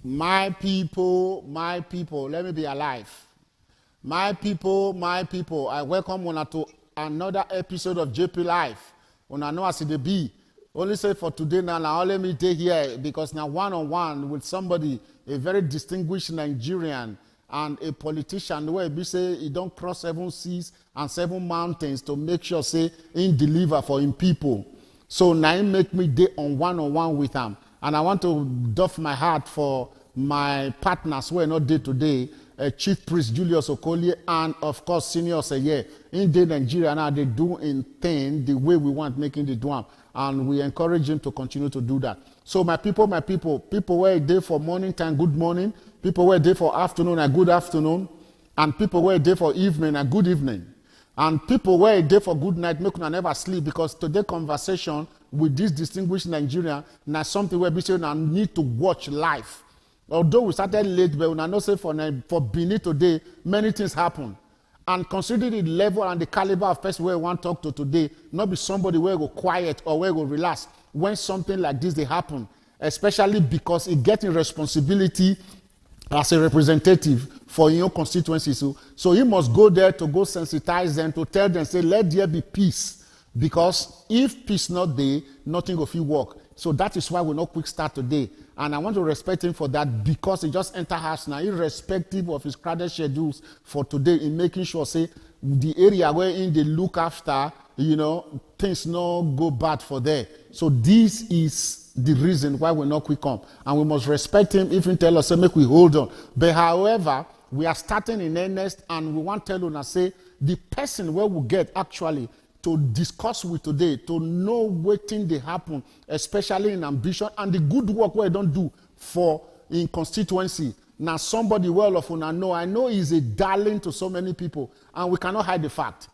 My people, let me be alive. My people, I welcome una to another episode of JPLIVE. Una know as it be. Only say for today now let me stay here because now one-on-one with somebody, a very distinguished Nigerian and a politician where he say he don't cross 7 seas and 7 mountains to make sure say he deliver for him people. So now he make me day on one-on-one with him. And I want to doff my heart for my partners who are not day today, Chief Priest Julius Okolie and of course Senior Seye. In the Nigeria now they do in thing the way we want making the do. And we encourage him to continue to do that. So my people were there for morning time, good morning. People were there for afternoon and good afternoon. And people were there for evening and good evening. And people were there for good night, make una never sleep because today conversation with this distinguished Nigerian now something where we say I need to watch live. Although we started late, but I know say for Benin today, many things happen. And considering the level and the caliber of person where we want to talk to today, not be somebody where go quiet or where go relax when something like this they happen, especially because it getting responsibility as a representative for your constituency. So he must go there to go sensitize them, to tell them, say, let there be peace. Because if peace not there, nothing will feel work. So that is why we're not quick start today. And I want to respect him for that because he just entered house now, irrespective of his crowded schedules for today in making sure, say, the area where in they look after, things not go bad for there. So this is the reason why we're not quick come. And we must respect him if he tell us, say, make we hold on. But however, we are starting in earnest and we want to tell you, say, the person where we get actually to discuss with today, to know what thing they happen, especially in ambition and the good work we don't do for in constituency. Now somebody well of una know, I know he's a darling to so many people and we cannot hide the fact.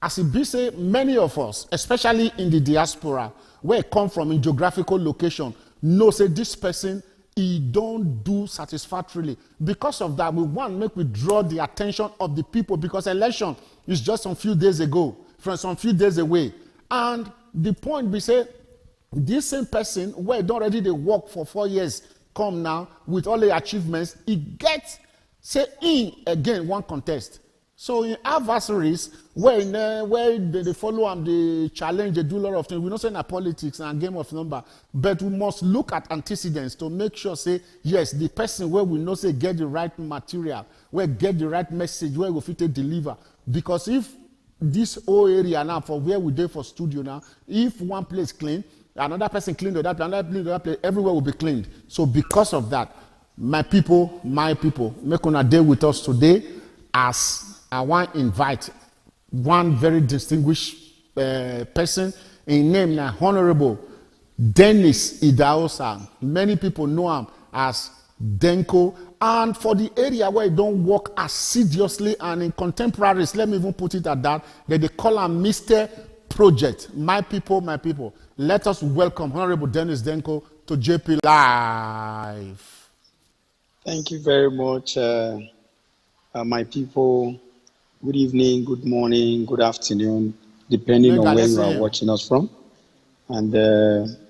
As it be say, many of us, especially in the diaspora, where it come from in geographical location, know say this person, he don't do satisfactorily. Because of that, we want to make we draw the attention of the people because election is just some few days ago, from some few days away. And the point be say, this same person, where don't already they work for 4 years, come now with all the achievements, he gets, say, in again one contest. So in adversaries, where they follow and they challenge, they do a lot of things. We don't say in politics and game of number, but we must look at antecedents to make sure, say, yes, the person where we know, say, get the right material, where get the right message, where we fit to deliver. Because if this whole area now, for where we do for studio now, if one place clean, another person clean the other place, another clean the other place, everywhere will be cleaned. So because of that, my people, make una day with us today as I want to invite one very distinguished person in name now, Honorable Dennis Idahosa. Many people know him as Denko. And for the area where he don't work assiduously and in contemporaries, let me even put it at that they call him Mr. Project. My people, let us welcome Honorable Dennis Denko to JP Live. Thank you very much, my people. Good evening, good morning, good afternoon, depending on where you are watching us from. And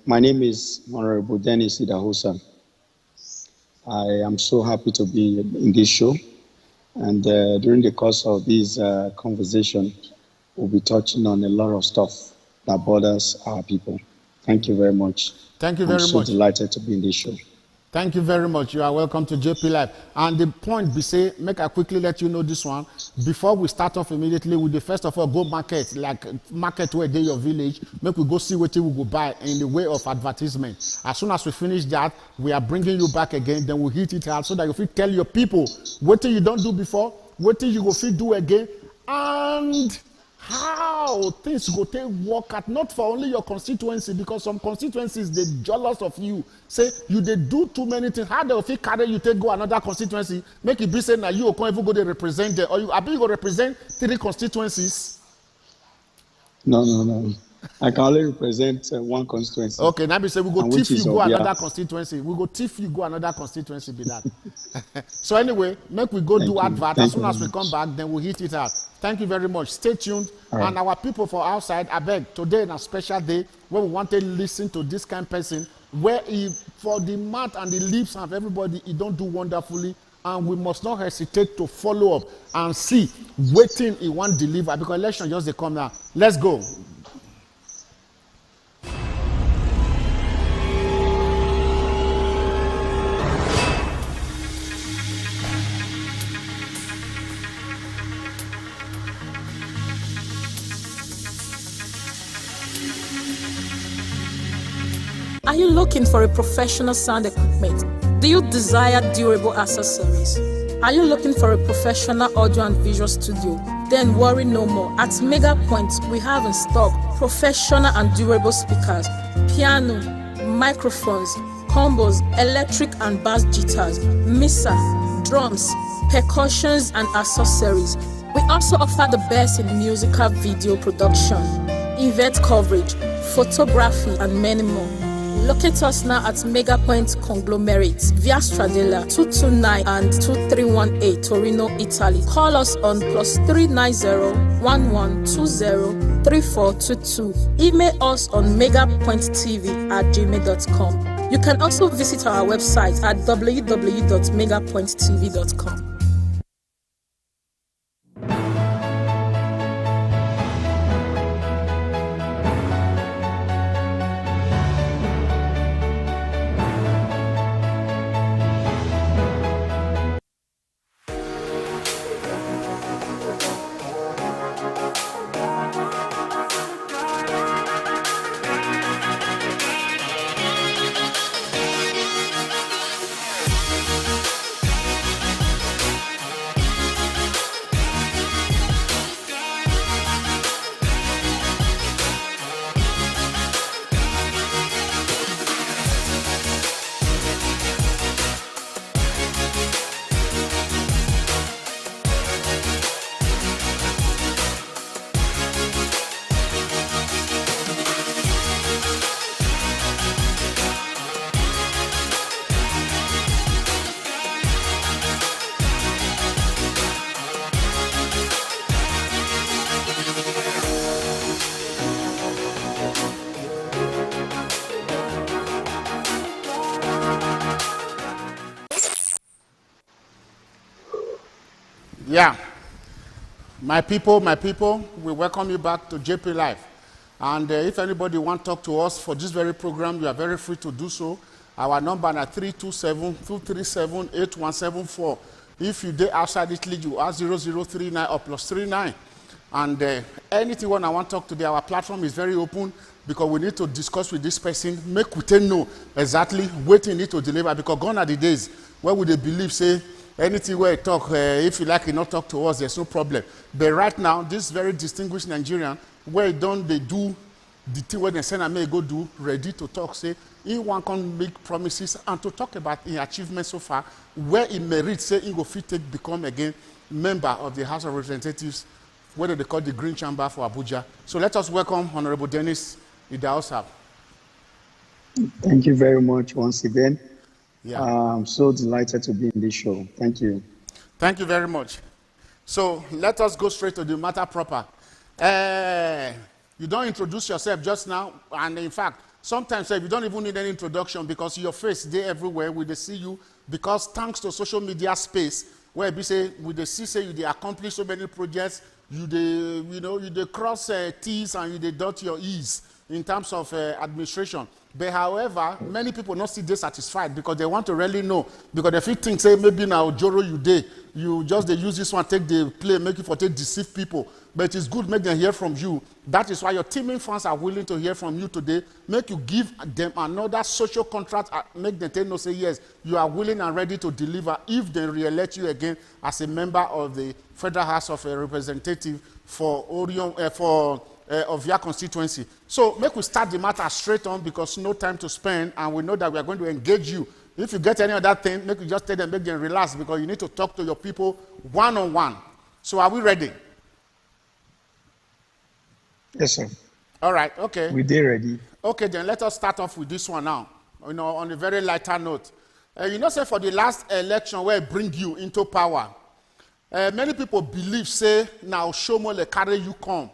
my name is Honorable Dennis Idahosa. I am so happy to be in this show. And during the course of this conversation, we'll be touching on a lot of stuff that bothers our people. Thank you very much. Thank you very much. I'm so delighted to be in this show. Thank you very much. You are welcome to JP Live. And the point be say, make I quickly let you know this one. Before we start off immediately with the first of all, go market, like market where they your village, make we go see what we go buy in the way of advertisement. As soon as we finish that, we are bringing you back again, then we'll hit it out so that you tell your people what you don't do before, what you go fit do again, and how things go take work at not for only your constituency, because some constituencies they jealous of you, say you they do too many things. How they fit carry you take go another constituency, make it be say now you can't even go to represent them, or you you go represent 3 constituencies. No. I can only represent one constituency. Okay, now we say we go thief you go another constituency. We go thief you go another constituency be that. So anyway, make we go do advert. As soon as we come back, then we'll hit it out. Thank you very much. Stay tuned. Right. And our people for outside, I beg, today is a special day where we want to listen to this kind of person, where he for the mouth and the lips of everybody, he don't do wonderfully. And we must not hesitate to follow up and see, waiting he won't deliver, because election just they come now. Let's go. Are you looking for a professional sound equipment? Do you desire durable accessories? Are you looking for a professional audio and visual studio? Then worry no more. At Mega Point, we have in stock professional and durable speakers, piano, microphones, combos, electric and bass guitars, mixer, drums, percussions and accessories. We also offer the best in musical video production, event coverage, photography and many more. Locate us now at Mega Point Conglomerate, Via Stradella, 229 and 2318, Torino, Italy. Call us on +390-1120-3422. Email us on megapointtv@gmail.com. You can also visit our website at www.megapointtv.com. Yeah. My people, we welcome you back to JPLIVE. And if anybody want to talk to us for this very program, you are very free to do so. Our number is 327-237-8174. If you dey outside Italy, you are 0039 or +39. And anything I want to talk today, our platform is very open because we need to discuss with this person, make we know exactly what you need to deliver, because gone are the days where would they believe, say, anything where you talk, if you like, you not talk to us, there's no problem. But right now, this very distinguished Nigerian, where they do the thing where they send a may go do, ready to talk, say, he want to make promises and to talk about his achievements so far, where he may reach, say, he go fit take become again member of the House of Representatives, whether they call the Green Chamber for Abuja. So let us welcome Honorable Dennis Idahosa. Thank you very much once again. Yeah. I'm so delighted to be in this show. Thank you. Thank you very much. So let us go straight to the matter proper. You don't introduce yourself just now, and in fact, sometimes you don't even need any introduction because your face there everywhere. We they see you because thanks to social media space, where we say we they see say you they accomplish so many projects, you they cross T's and you they dot your E's in terms of administration. But however, many people not still dissatisfied because they want to really know. Because if you think, say, maybe now Joro you dey, you just they use this one, take the play, make it for take deceive people. But it's good, make them hear from you. That is why your teaming fans are willing to hear from you today. Make you give them another social contract, make them know, say, yes, you are willing and ready to deliver if they re-elect you again as a member of the Federal House of Representatives for Orion, of your constituency. So make we start the matter straight on because no time to spend and we know that we are going to engage you. If you get any other thing, make you just tell them, make them relax because you need to talk to your people one-on-one. So are we ready? Yes, sir. All right, okay. We did ready. Okay, then let us start off with this one now, on a very lighter note. Say for the last election where it bring you into power, many people believe, say, now Shomole carry you come.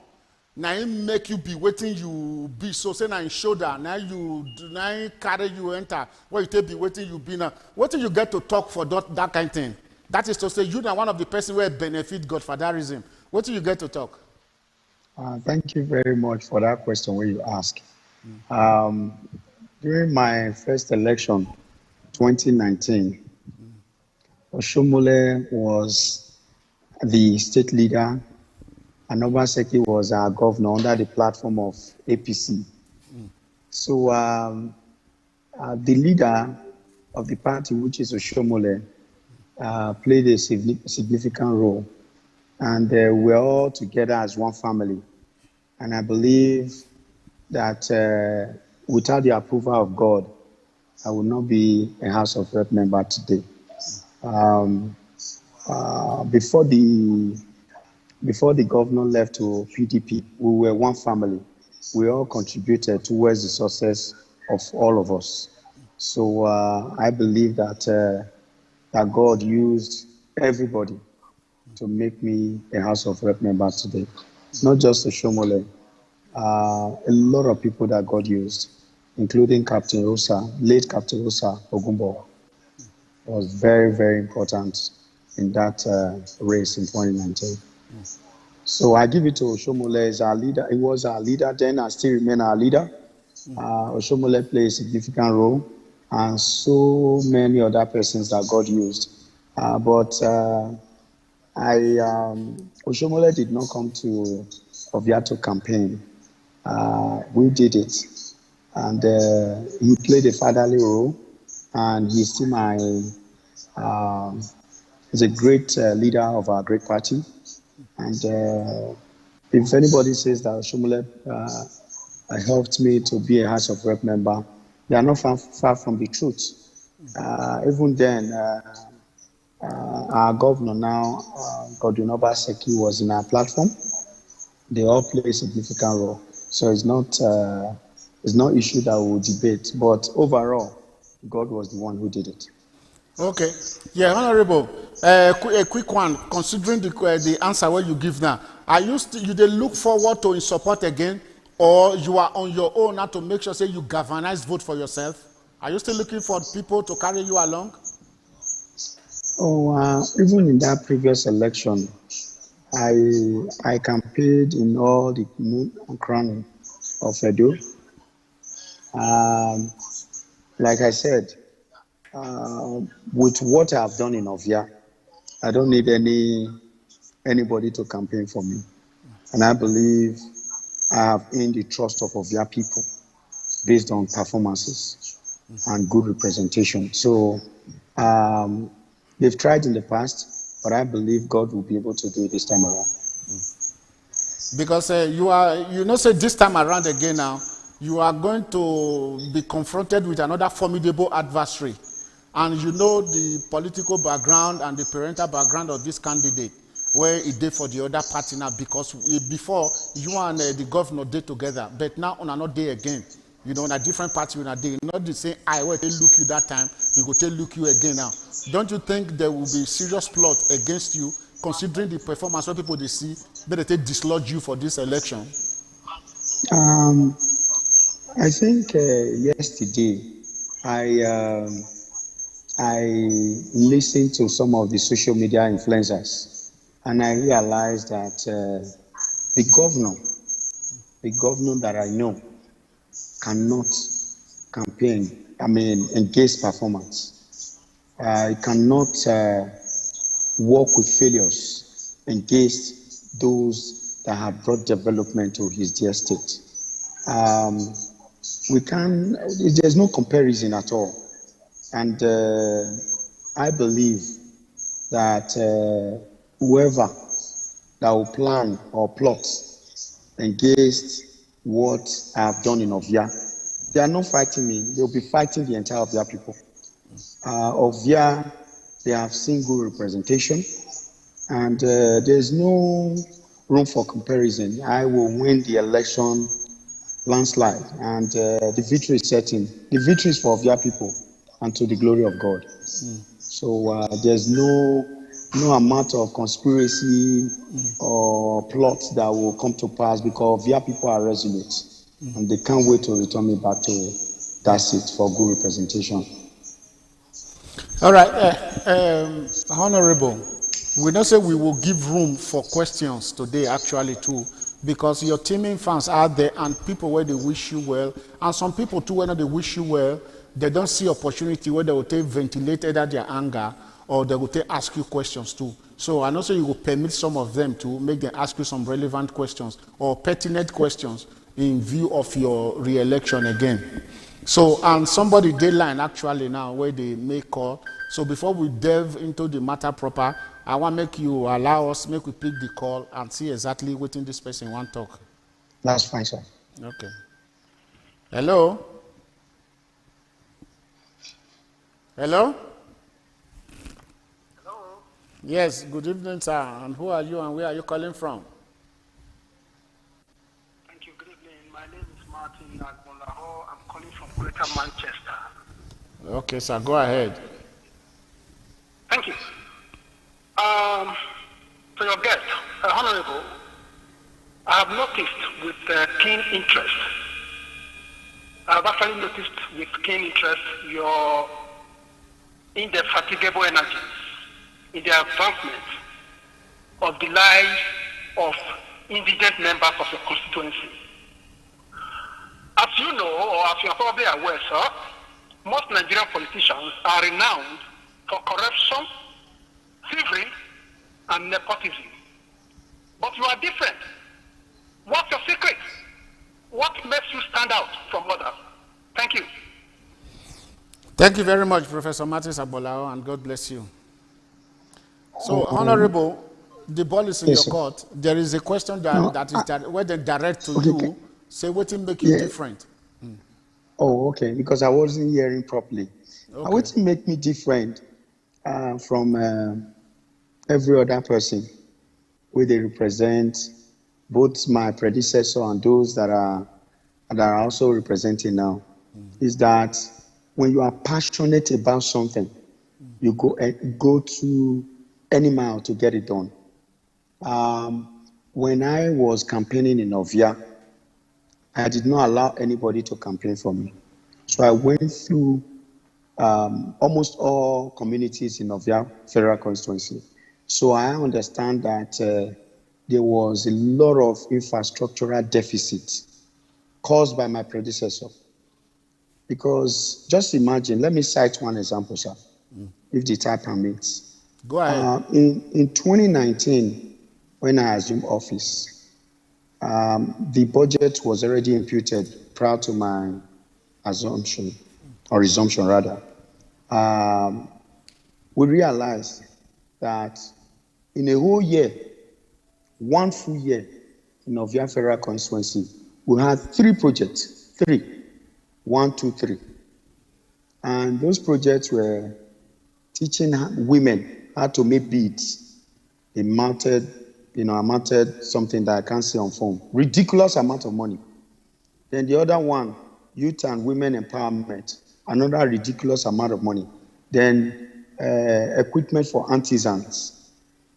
Now he make you be waiting you be. So say now in shoulder, now he carry you enter. Where you take be waiting you be now. What do you get to talk for that kind of thing? That is to say you are one of the person where benefit God for that reason. What do you get to talk? Thank you very much for that question where you ask. During my first election, 2019, Oshomole was the state leader, and Obaseki was our governor under the platform of APC. So the leader of the party, which is Oshomole, played a significant role. And we're all together as one family. And I believe that without the approval of God, I will not be a House of Rep member today. Before the governor left to PDP, we were one family. We all contributed towards the success of all of us. So I believe that God used everybody to make me a House of Rep member today. Not just Oshomole, a lot of people that God used, including Captain Osa, late Captain Osa Ogumbo, was very, very important in that race in 2019. So I give it to Oshomole as our leader. He was our leader then and still remain our leader. Oshomole played a significant role, and so many other persons that God used. Oshomole did not come to Oviato campaign. We did it, and he played a fatherly role, and he's still he's a great leader of our great party. And if anybody says that Oshomole helped me to be a House of Rep member, they are not far from the truth. Even then, our governor now, Godwin Obaseki, was in our platform. They all play a significant role. So it's not issue that we will debate. But overall, God was the one who did it. Okay. Yeah, Honorable. A quick one. Considering the answer where you give now, you they look forward to in support again, or you are on your own now to make sure say you galvanize vote for yourself? Are you still looking for people to carry you along? Even in that previous election, I campaigned in all the nook and cranny of Edo. Like I said, with what I have done in Ovia, I don't need anybody to campaign for me. And I believe I have earned the trust of Ovia people based on performances and good representation. So they've tried in the past, but I believe God will be able to do it this time around. Because say this time around again now, you are going to be confronted with another formidable adversary. And you know the political background and the parental background of this candidate, where it did for the other party now, because before you and the governor did together, but now on another day again, you know, on a different party on a day, not the same I will tell look you that time, you go tell look you again now. Don't you think there will be serious plot against you, considering the performance of people they see, that they dislodge you for this election? I think yesterday I listened to some of the social media influencers, and I realized that the governor that I know cannot campaign, engage performance. He cannot work with failures, engage those that have brought development to his dear state. There's no comparison at all. And I believe that whoever that will plan or plot against what I have done in Ovia, they are not fighting me. They'll be fighting the entire Ovia people. Ovia, they have seen good representation, and there's no room for comparison. I will win the election landslide, and the victory is certain. The victory is for Ovia people and to the glory of God. So there's no amount of conspiracy or plots that will come to pass because Ovia people are resolute and they can't wait to return me back to that seat for good representation. All right, Honorable, we don't say we will give room for questions today, actually, too, because your teaming fans are there and people where they wish you well, and some people too, when they wish you well, they don't see opportunity where they will take ventilate either their anger or they will take ask you questions too. So I know so you will permit some of them to make them ask you some relevant questions or pertinent questions in view of your re-election again. So, and somebody deadline actually now where they make call. So before we delve into the matter proper, I want to make you allow us, make we pick the call and see exactly what in this person want to talk. That's fine, sir. Okay. Hello? Hello? Hello? Yes, good evening, sir. And who are you and where are you calling from? Thank you. Good evening. My name is Martin Agbonlaho. I'm calling from Greater Manchester. Okay, sir. Go ahead. Thank you. To your guest, Honorable, I have noticed with keen interest, I have actually noticed with keen interest your indefatigable energies in the advancement of the lives of indigent members of your constituency. As you know, or as you are probably aware, sir, most Nigerian politicians are renowned for corruption, thievery, and nepotism. But you are different. What's your secret? What makes you stand out from others? Thank you. Thank you very much, Professor Martin Agbolao, and God bless you. So, Honorable, the ball is in your court. There is a question where they direct to you. Say what will make you different. Oh, okay, because I wasn't hearing properly. Okay. What will make me different from every other person where they represent both my predecessor and those that are also representing now, is that when you are passionate about something, you go to any mile to get it done. When I was campaigning in Ovia, I did not allow anybody to campaign for me. So I went through almost all communities in Ovia Federal Constituency. So I understand that there was a lot of infrastructural deficit caused by my predecessor. Because just imagine, let me cite one example, sir, if the time permits. Go ahead. In 2019, when I assumed office, the budget was already imputed prior to my assumption, or resumption rather. We realized that in a whole year, one full year in Ovia Federal Constituency, we had 3 projects, 1, 2, 3. And those projects were teaching women how to make beads. They mounted something that I can't see on phone. Ridiculous amount of money. Then the other one, youth and women empowerment, another ridiculous amount of money. Then equipment for artisans.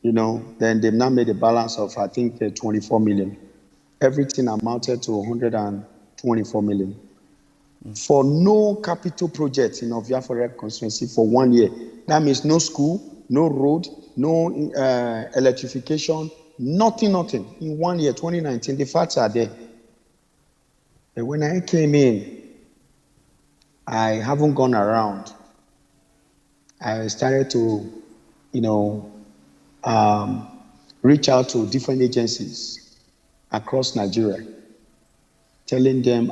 Then they've now made a balance of, I think, 24 million. Everything amounted to 124 million. For no capital projects in Ovia Federal Constituency for 1 year. That means no school, no road, no electrification, nothing. In 1 year, 2019, the facts are there. And when I came in, I haven't gone around. I started to, reach out to different agencies across Nigeria, telling them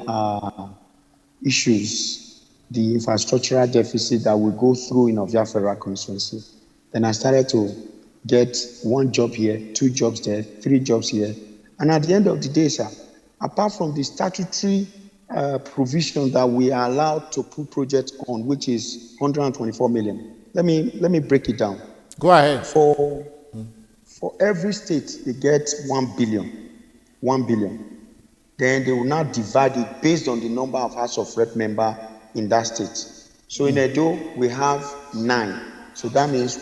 issues, the infrastructural deficit that we go through in Ovia Federal Constituency. Then I started to get 1 job here, 2 jobs there, 3 jobs here. And at the end of the day, sir, apart from the statutory provision that we are allowed to put projects on, which is 124 million. Let me break it down. Go ahead. For every state, they get 1 billion. 1 billion. Then they will now divide it based on the number of House of Rep member in that state. So in Edo, we have 9. So that means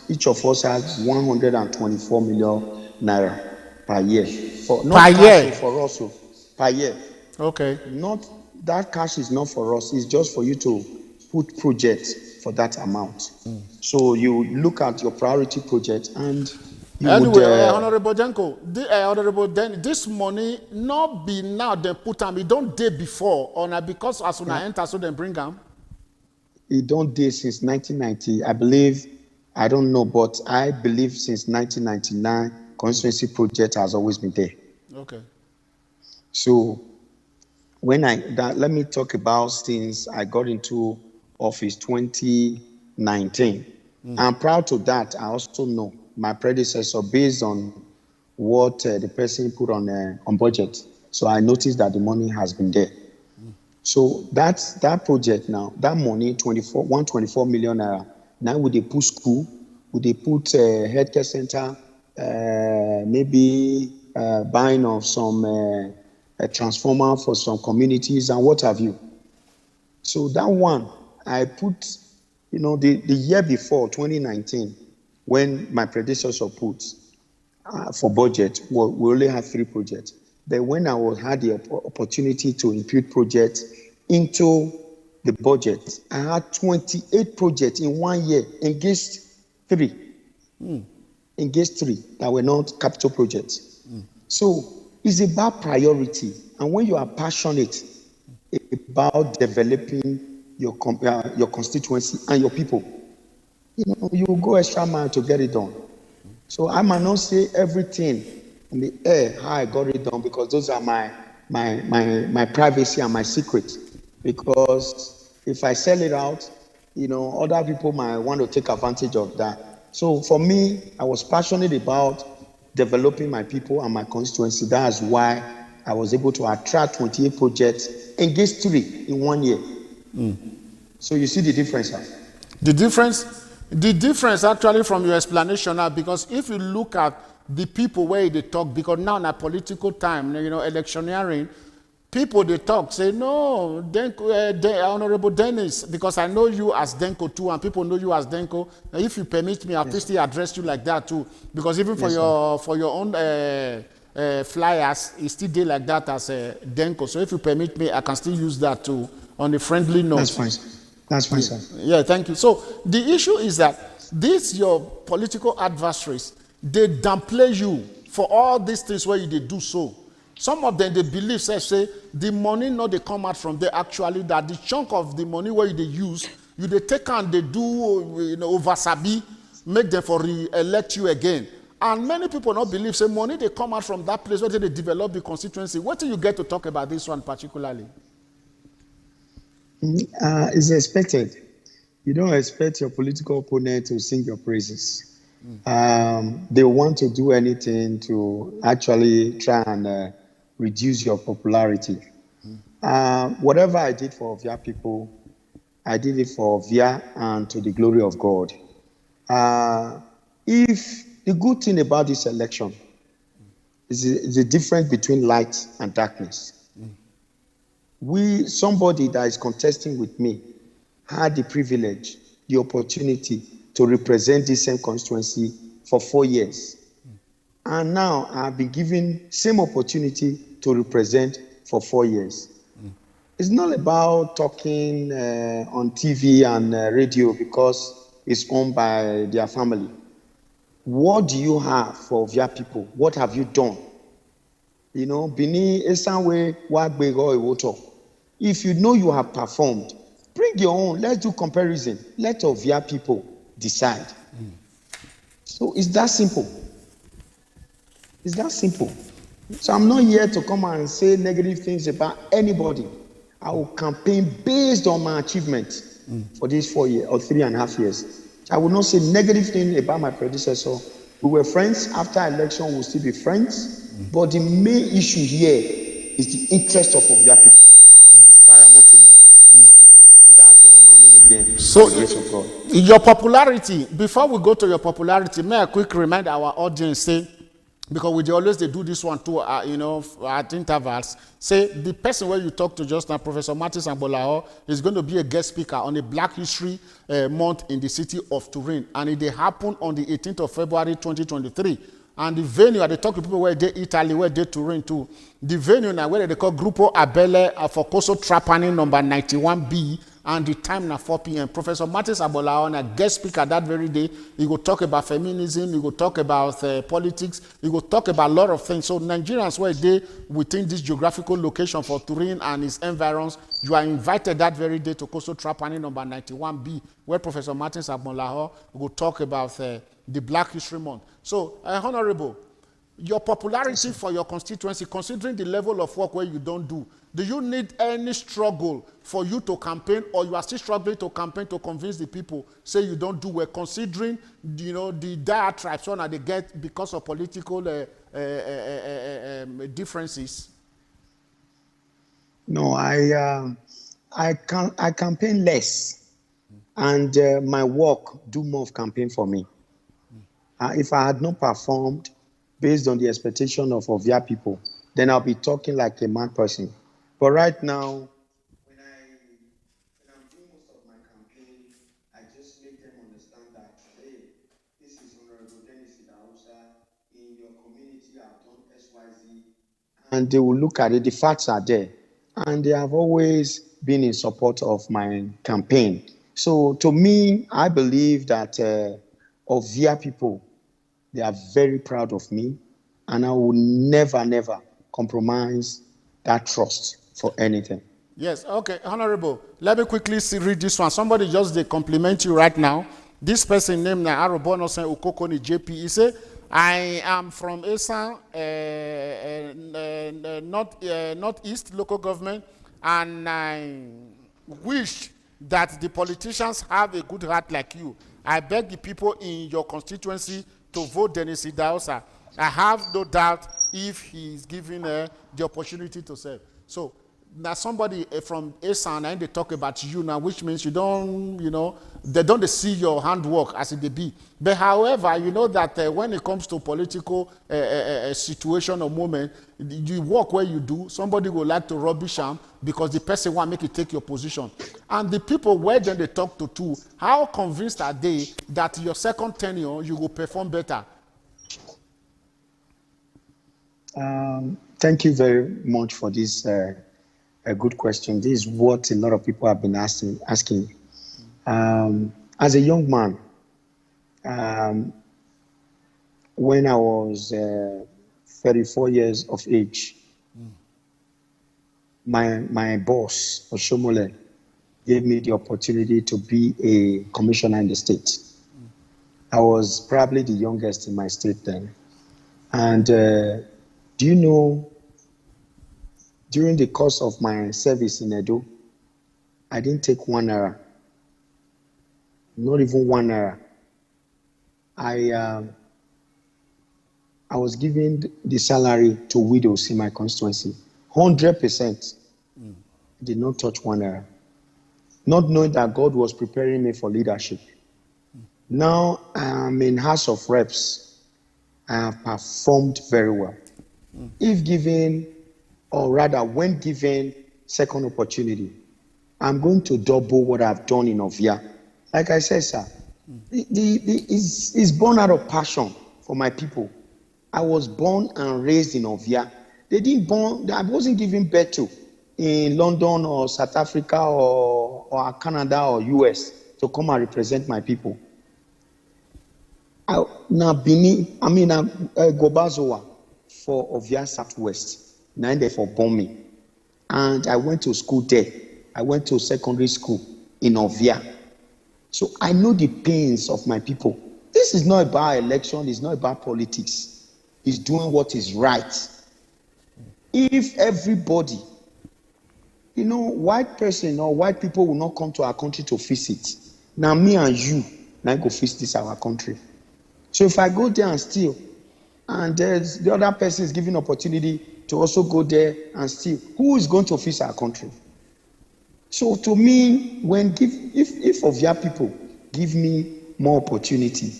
each of us has 124 million naira per year. For not Per cash year? for us, per year. Okay. Not that cash is not for us. It's just for you to put projects for that amount. So you look at your priority project and you Anyway, would. Honorable Denko, Honorable Den, this money not be now they put them. It don't day before, or not because as soon as enter, so they bring them. It don't date since 1990. I believe, I don't know, but I believe since 1999, constituency project has always been there. Okay. So when let me talk about since I got into office 2019. And prior to that, I also know my predecessor based on what the person put on budget. So I noticed that the money has been there. So that project now, that money, 124 million naira, now would they put school, would they put healthcare center, maybe buying of some a transformer for some communities and what have you. So that one, I put, the year before, 2019, when my predecessor put for budget, we only had 3 projects. But when I had the opportunity to impute projects into the budget, I had 28 projects in 1 year against 3. Against 3 that were not capital projects. So it's about priority. And when you are passionate about developing your constituency and your people, you will go extra mile to get it done. So I might not say everything in the air how I got it done, because those are my privacy and my secret. Because if I sell it out, other people might want to take advantage of that. So for me, I was passionate about developing my people and my constituency. That's why I was able to attract 28 projects, engage 3 in 1 year. So you see the difference, huh? The difference actually from your explanation now, because if you look at the people where they talk, because now in a political time, electioneering, people they talk, say, no, Honorable Dennis, because I know you as Denko too, and people know you as Denko. If you permit me, I'll still address you like that too, because even for your own flyers, it's still there like that as Denko. So if you permit me, I can still use that too on a friendly note. That's fine. That's fine, sir. Yeah, thank you. So the issue is that these your political adversaries, they downplay you for all these things where you do so. Some of them, they believe, say the money not they come out from there, actually, that the chunk of the money where they use, they take and they do, over Sabi, make them for re-elect you again. And many people not believe, say money they come out from that place where they develop the constituency. What do you get to talk about this one particularly? It's expected. You don't expect your political opponent to sing your praises. They want to do anything to actually try and reduce your popularity. Whatever I did for Ovia people, I did it for Ovia and to the glory of God. If the good thing about this election is the difference between light and darkness. Somebody that is contesting with me had the privilege, the opportunity to represent this same constituency for 4 years. And now I've been given same opportunity to represent for 4 years. It's not about talking on TV and radio because it's owned by their family. What do you have for Ovia people? What have you done? Bini Esanwe Wagbego Iwoto. If you know you have performed, bring your own. Let's do comparison. Let Ovia people decide. So it's that simple. It's that simple. So I'm not here to come and say negative things about anybody. I will campaign based on my achievements for these 4 years or 3.5 years. I will not say negative things about my predecessor. We were friends. After election, we'll still be friends. But the main issue here is the interest of Ovia people. It's paramount to me. So that's why I'm running again. So, by the grace of God. Your popularity, before we go to your popularity, may I quick remind our audience, say, because they always do this one too, at intervals, say the person where you talk to just now, Professor Martins Ambolao, is going to be a guest speaker on a Black History Month in the city of Turin. And it happened on the 18th of February 2023. And the venue, they talk to people where they Italy, where they Turin too. The venue now where they call Gruppo Abele for Coso Trapani number 91B, and the time now 4 p.m. Professor Martins Abolao, a guest speaker that very day, he will talk about feminism, he will talk about politics, he will talk about a lot of things. So Nigerians where they within this geographical location for Turin and its environs, you are invited that very day to Coso Trapani number 91B, where Professor Martins Abolao will talk about the Black History Month. So, Honorable, your popularity for your constituency, considering the level of work where you don't do you need any struggle for you to campaign, or you are still struggling to campaign to convince the people, say you don't do well, considering, the diatribes one they get because of political differences? No, I campaign less, and my work do more of campaign for me. If I had not performed based on the expectation of Ovia people, then I'll be talking like a mad person. But right now, when I'm doing most of my campaign, I just make them understand that, hey, this is Honorable Dennis Idahosa, in your community I've done XYZ. And they will look at it, the facts are there. And they have always been in support of my campaign. So to me, I believe that Ovia people, they are very proud of me, and I will never, never compromise that trust for anything. Yes, okay, Honorable. Let me quickly read this one. Somebody just they compliment you right now. This person named Arobono Ukokoni JP. He said, I am from Esan, Northeast local government, and I wish that the politicians have a good heart like you. I beg the people in your constituency to vote Dennis Idahosa. I have no doubt if he is given the opportunity to serve. So now somebody from Esan and they talk about you now, which means you don't, they don't see your handwork as it be. But however, you know that when it comes to political situation or moment, the work where you do, somebody will like to rubbish them because the person want make you take your position. And the people where then they talk to too, how convinced are they that your second tenure you will perform better? Thank you very much for this a good question. This is what a lot of people have been asking. As a young man, when I was 34 years of age, my boss, Oshomole, gave me the opportunity to be a commissioner in the state. I was probably the youngest in my state then. And do you know, during the course of my service in Edo, I didn't take 1 naira. Not even 1 naira. I was giving the salary to widows in my constituency. 100%. Did not touch 1 naira. Not knowing that God was preparing me for leadership. Now I'm in House of Reps. I have performed very well. If given, or rather when given second opportunity, I'm going to double what I've done in Ovia. Like I said, sir, it's born out of passion for my people. I was born and raised in Ovia. I wasn't given birth to in London or South Africa or Canada or US to come and represent my people. Gobazoa for Ovia Southwest, now they for me. And I went to school there. I went to secondary school in Ovia. So I know the pains of my people. This is not about election, it's not about politics. It's doing what is right. If everybody, white person or white people will not come to our country to visit. Now me and you, now go visit our country. So if I go there and steal, and there's the other person is given opportunity to also go there and steal, who is going to visit our country? So to me, if Ovia people give me more opportunity,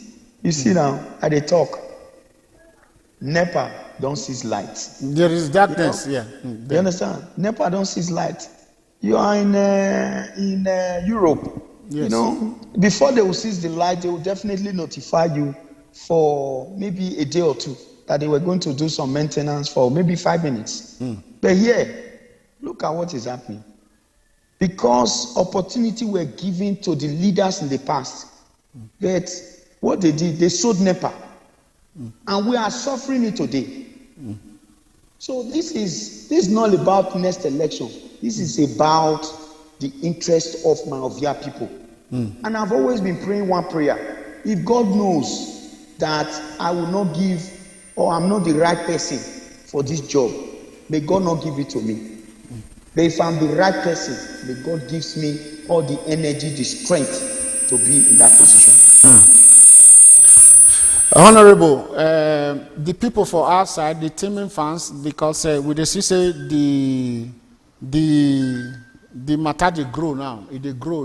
you see now, I they talk, NEPA don't see light. There is darkness, yeah. You understand? NEPA don't see light. You are in Europe. Yes. Before they will seize the light, they will definitely notify you for maybe a day or two. that they were going to do some maintenance for maybe 5 minutes. But here, look at what is happening. Because opportunity were given to the leaders in the past. But what they did, they sold NEPA. And we are suffering it today. So this is not about next election. This is about the interest of my Ovia people. And I've always been praying one prayer. If God knows that I will not give, or I'm not the right person for this job, may God not give it to me. But if I'm the right person, may God gives me all the energy, the strength to be in that position. Honorable, the people for our side, the teaming fans, because we just say the matter they grow now, it grow,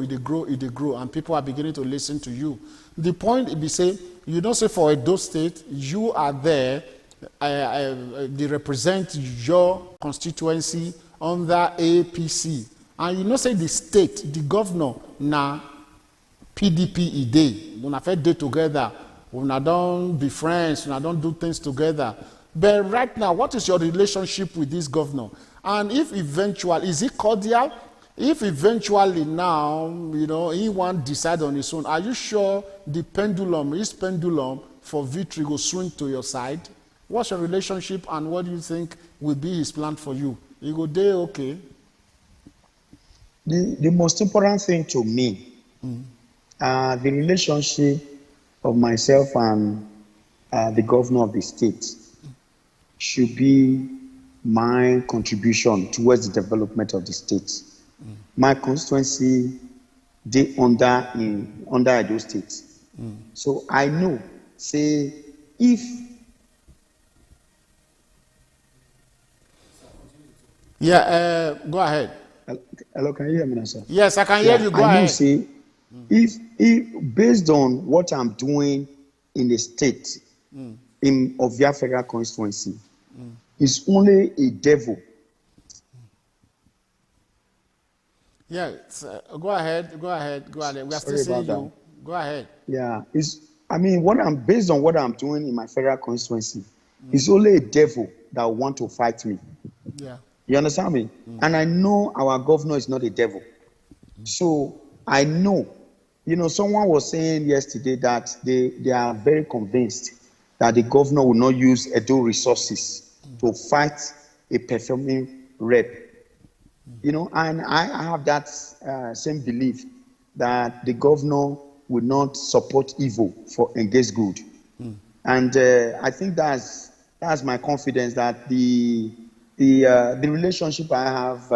and people are beginning to listen to you. The point is, say you don't say for Edo State, you are there, they represent your constituency under APC, and you know say the state, the governor, na PDP ide, when I fed day together. Una don't be friends, una don't do things together. But right now, what is your relationship with this governor? And if eventually, is it cordial? If eventually now, you know, he won't decide on his own, are you sure the his pendulum for victory will swing to your side? What's your relationship and what do you think will be his plan for you? He go there, okay? The most important thing to me, the relationship of myself and the governor of the state should be my contribution towards the development of the state. My constituency, they under Edo State. So I know, say, if go ahead. Hello, can you hear me now, sir? Yes, I can hear you. Go ahead. I know, say, if based on what I'm doing in the state, in Ovia Federal constituency, it's only a devil. Yeah, go ahead. We are still seeing you. Go ahead. Yeah, based on what I'm doing in my federal constituency, it's only a devil that want to fight me. Yeah. You understand me? And I know our governor is not a devil. So I know, you know, someone was saying yesterday that they are very convinced that the governor will not use Edo resources to fight a performing rep. You know, and I have that same belief that the governor will not support evil for engage good. And I think that's my confidence that the relationship I have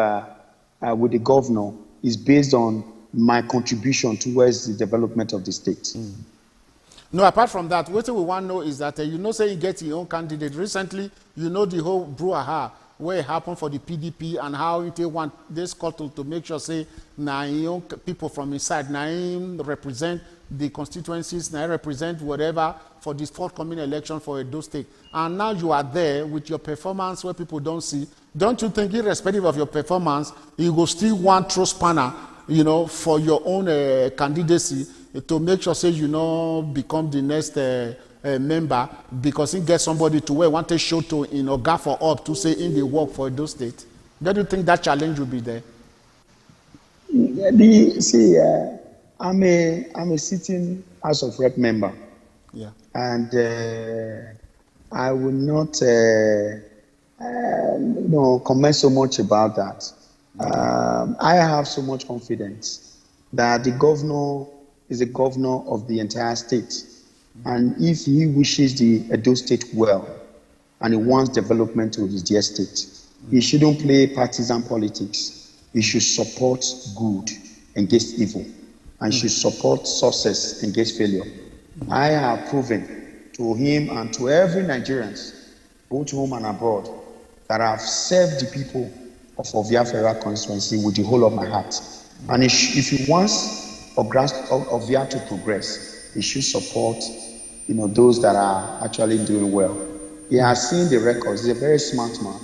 with the governor is based on my contribution towards the development of the state. No, apart from that, what we want to know is that you know, say you get your own candidate. Recently, you know the whole brouhaha where it happened for the PDP and how they want this couple to make sure, say, now young people from inside, now represent the constituencies, now represent whatever for this forthcoming election for Edo State. And now you are there with your performance where people don't see. Don't you think, irrespective of your performance, you will still want throw spanner, you know, for your own candidacy to make sure, say, you know, become the next member because he gets somebody to where want to show to in Oga for up to say in the work for Edo State? Don't you think that challenge will be there? I'm a sitting House of Rep member. Yeah. And I will not comment so much about that. I have so much confidence that the governor is the governor of the entire state. And if he wishes the Edo State well, and he wants development to his dear state, he shouldn't play partisan politics. He should support good against evil, and should support success against failure. I have proven to him and to every Nigerians, both home and abroad, that I've served the people of Ovia Federal constituency with the whole of my heart. And if he wants Ovia to progress, he should support, you know, those that are actually doing well. He has seen the records. He's a very smart man.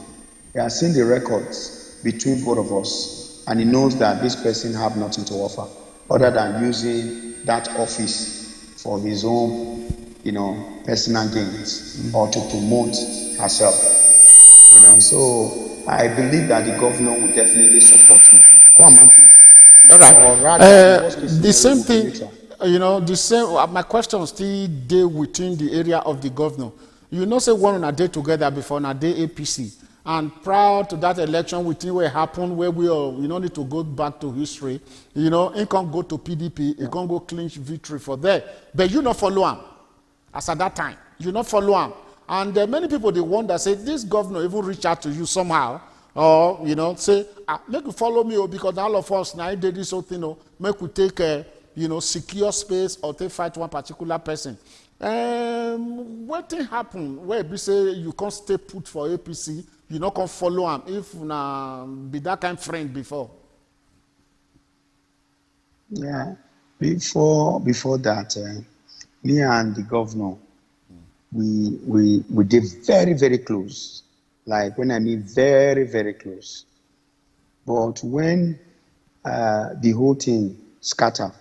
He has seen the records between both of us, and he knows that this person have nothing to offer other than using that office for his own, personal gains or to promote herself. So I believe that the governor will definitely support me. All right. Or rather, The same thing, the same. My question still deal within the area of the governor. Say one on a day together before on a day APC. And prior to that election, we think what happened where we all, need to go back to history. It can't go to PDP, it can't go clinch victory for that. But you not follow him. As at that time, you not follow him. And many people, they wonder, say, this governor even reach out to you somehow. Or, say, make you follow me, because all of us now did this whole thing, make we take secure space or take fight one particular person. What thing happen where we say you can't stay put for APC, you not can follow him if be that kind of friend before? Yeah, before that, me and the governor, we did very, very close. Like when I mean very, very close. But when the whole thing scattered,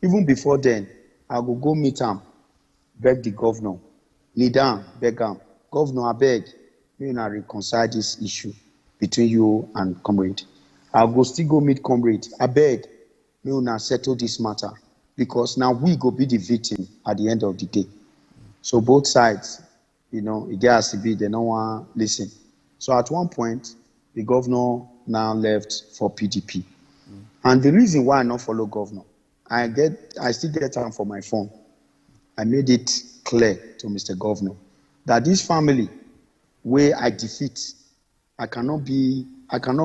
even before then, I will go meet him, beg the governor, kneel down, beg him, Governor, I beg, you know, reconcile this issue between you and comrade. I will still go meet comrade. I beg, you know, settle this matter, because now we go be the victim at the end of the day. So both sides, you know, it has to be, they don't want to listen. So at one point, the governor now left for PDP. And the reason why I not follow governor, I still get time for my phone. I made it clear to Mr. Governor that this family where I defeat, I cannot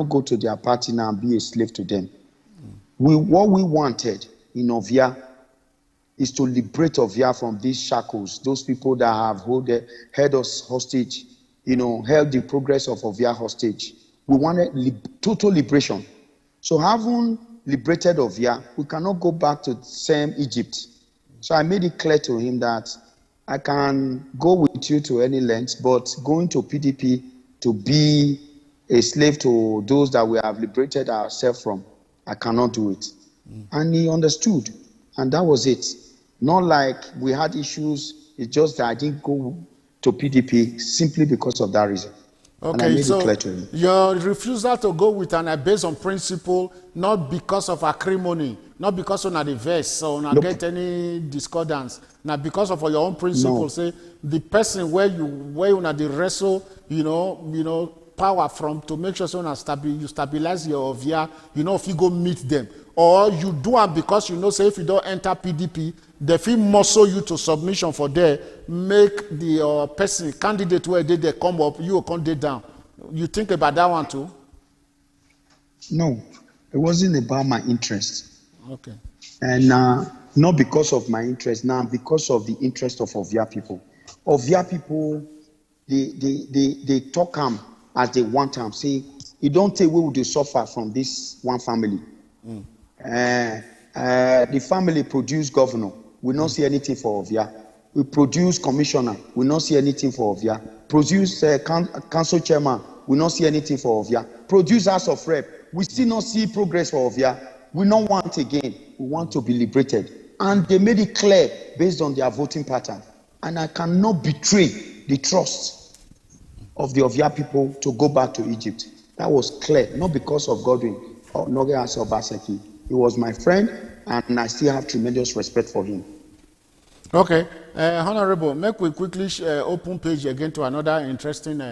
go to their party now and be a slave to them. What we wanted in Ovia is to liberate Ovia from these shackles, those people that have held us hostage, you know, held the progress of Ovia hostage. We wanted total liberation. So having liberated Ovia, we cannot go back to the same Egypt. So I made it clear to him that I can go with you to any length, but going to PDP to be a slave to those that we have liberated ourselves from, I cannot do it. And he understood, and that was it. Not like we had issues, it's just that I didn't go to PDP simply because of that reason. Okay, and I made so it clear to him. Your refusal to go with an based on principle, not because of acrimony, not because of the verse or not get any discordance, not because of your own principle. Say the person where you na the wrestle, you know, power from to make sure so you stabilize your Ovia, you know, if you go meet them. Or you do it because you know, say if you don't enter PDP, they feel muscle you to submission for there, make the person, candidate where they come up, you will come down. You think about that one too? No, it wasn't about my interest. Okay. And not because of my interest, now because of the interest of Ovia people. Ovia people, they talk as they want them. Say, you don't take away they suffer from this one family. The family produce governor. We don't see anything for Ovia. We produce commissioner. We don't see anything for Ovia. Produce council chairman. We don't see anything for Ovia. Produce House of Rep. We still not see progress for Ovia. We don't want again. We want to be liberated. And they made it clear based on their voting pattern. And I cannot betray the trust of the Ovia people to go back to Egypt. That was clear, not because of Godwin or Noge Obaseki. He was my friend, and I still have tremendous respect for him. Okay. Honorable, make we quickly open page again to another interesting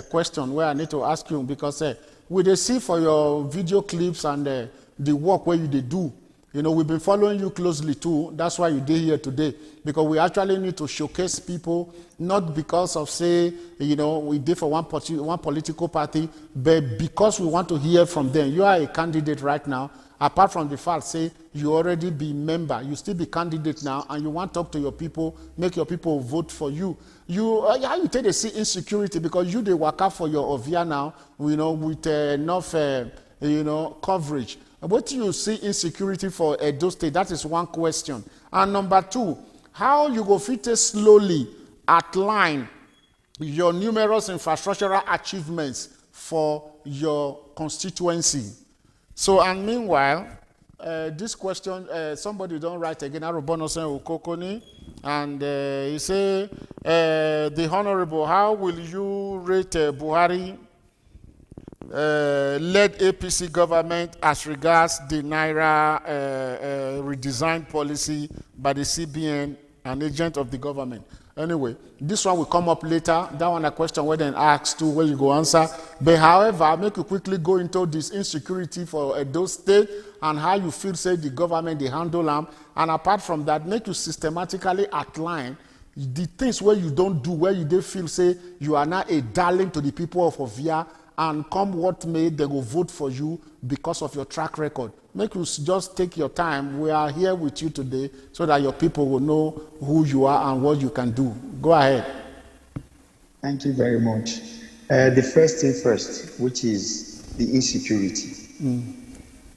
question where I need to ask you, because we see for your video clips and the work where you do, you know, we've been following you closely too. That's why you did here today, because we actually need to showcase people, not because of, say, you know, we did for one political party, but because we want to hear from them. You are a candidate right now. Apart from the fact, say, you already be member, you still be candidate now, and you want to talk to your people, make your people vote for you. How you take the see insecurity, because you they work out for your Ovia now, you know, with enough, you know, coverage. What do you see insecurity for Edo State? That is one question. And number two, how you go fit slowly outline your numerous infrastructural achievements for your constituency. So, and meanwhile, this question, somebody don't write again, Arubonosen Ukokoni, and he say, the Honorable, how will you rate Buhari led APC government as regards the Naira redesign policy by the CBN, an agent of the government? Anyway, this one will come up later. That one a question where then asked to where you go answer. But however, I'll make you quickly go into this insecurity for Edo State and how you feel say the government they handle them. And apart from that, make you systematically outline the things where you don't do, where you don't feel say you are not a darling to the people of Ovia, and come what may, they will vote for you because of your track record. Make you just take your time. We are here with you today so that your people will know who you are and what you can do. Go ahead. Thank you very much. The first thing first, which is the insecurity.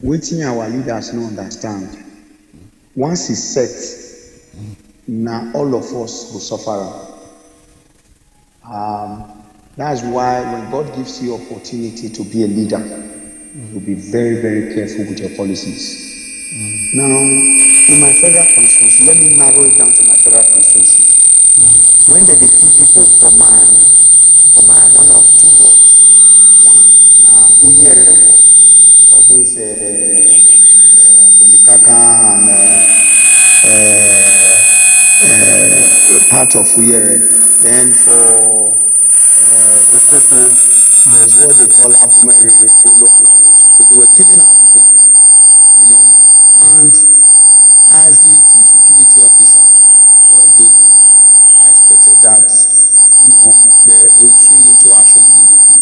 Waiting our leaders don't understand. Once it's set, now all of us will suffer. That's why when God gives you opportunity to be a leader, you'll be very, very careful with your policies. Now, in my federal constituency, let me narrow it down to my federal constituency. When they kill people for my one of two words, one, now we hear all those Benikaka and part of Uyere. Then for Okoko, there's what they call Abumeri, Bolo, and all those people. They were killing our people, you know. And as the chief security officer for Edo, I expected that, you know, they will swing into action immediately.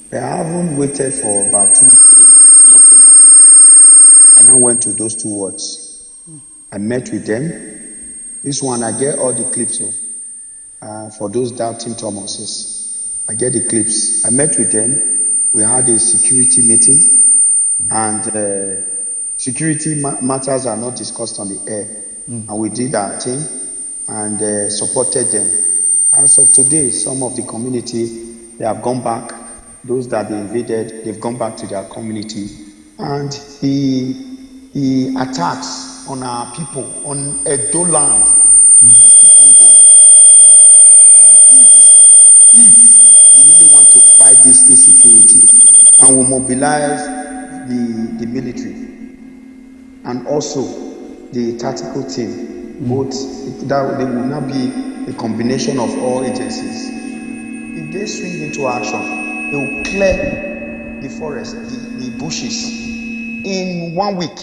They haven't waited for about 2-3 months. Nothing happened. I now went to those two wards. I met with them. This one, I get all the clips of, for those doubting Thomases. I get the clips. I met with them. We had a security meeting, and security matters are not discussed on the air. And we did our thing and supported them. As of today, some of the community, they have gone back. Those that they invaded, they've gone back to their community. And the attacks on our people, on Edo land, is still ongoing. And if we really want to fight this insecurity, and we mobilize the military and also the tactical team, both that they will not be a combination of all agencies. If they swing into action, they will clear the forest, the bushes in 1 week.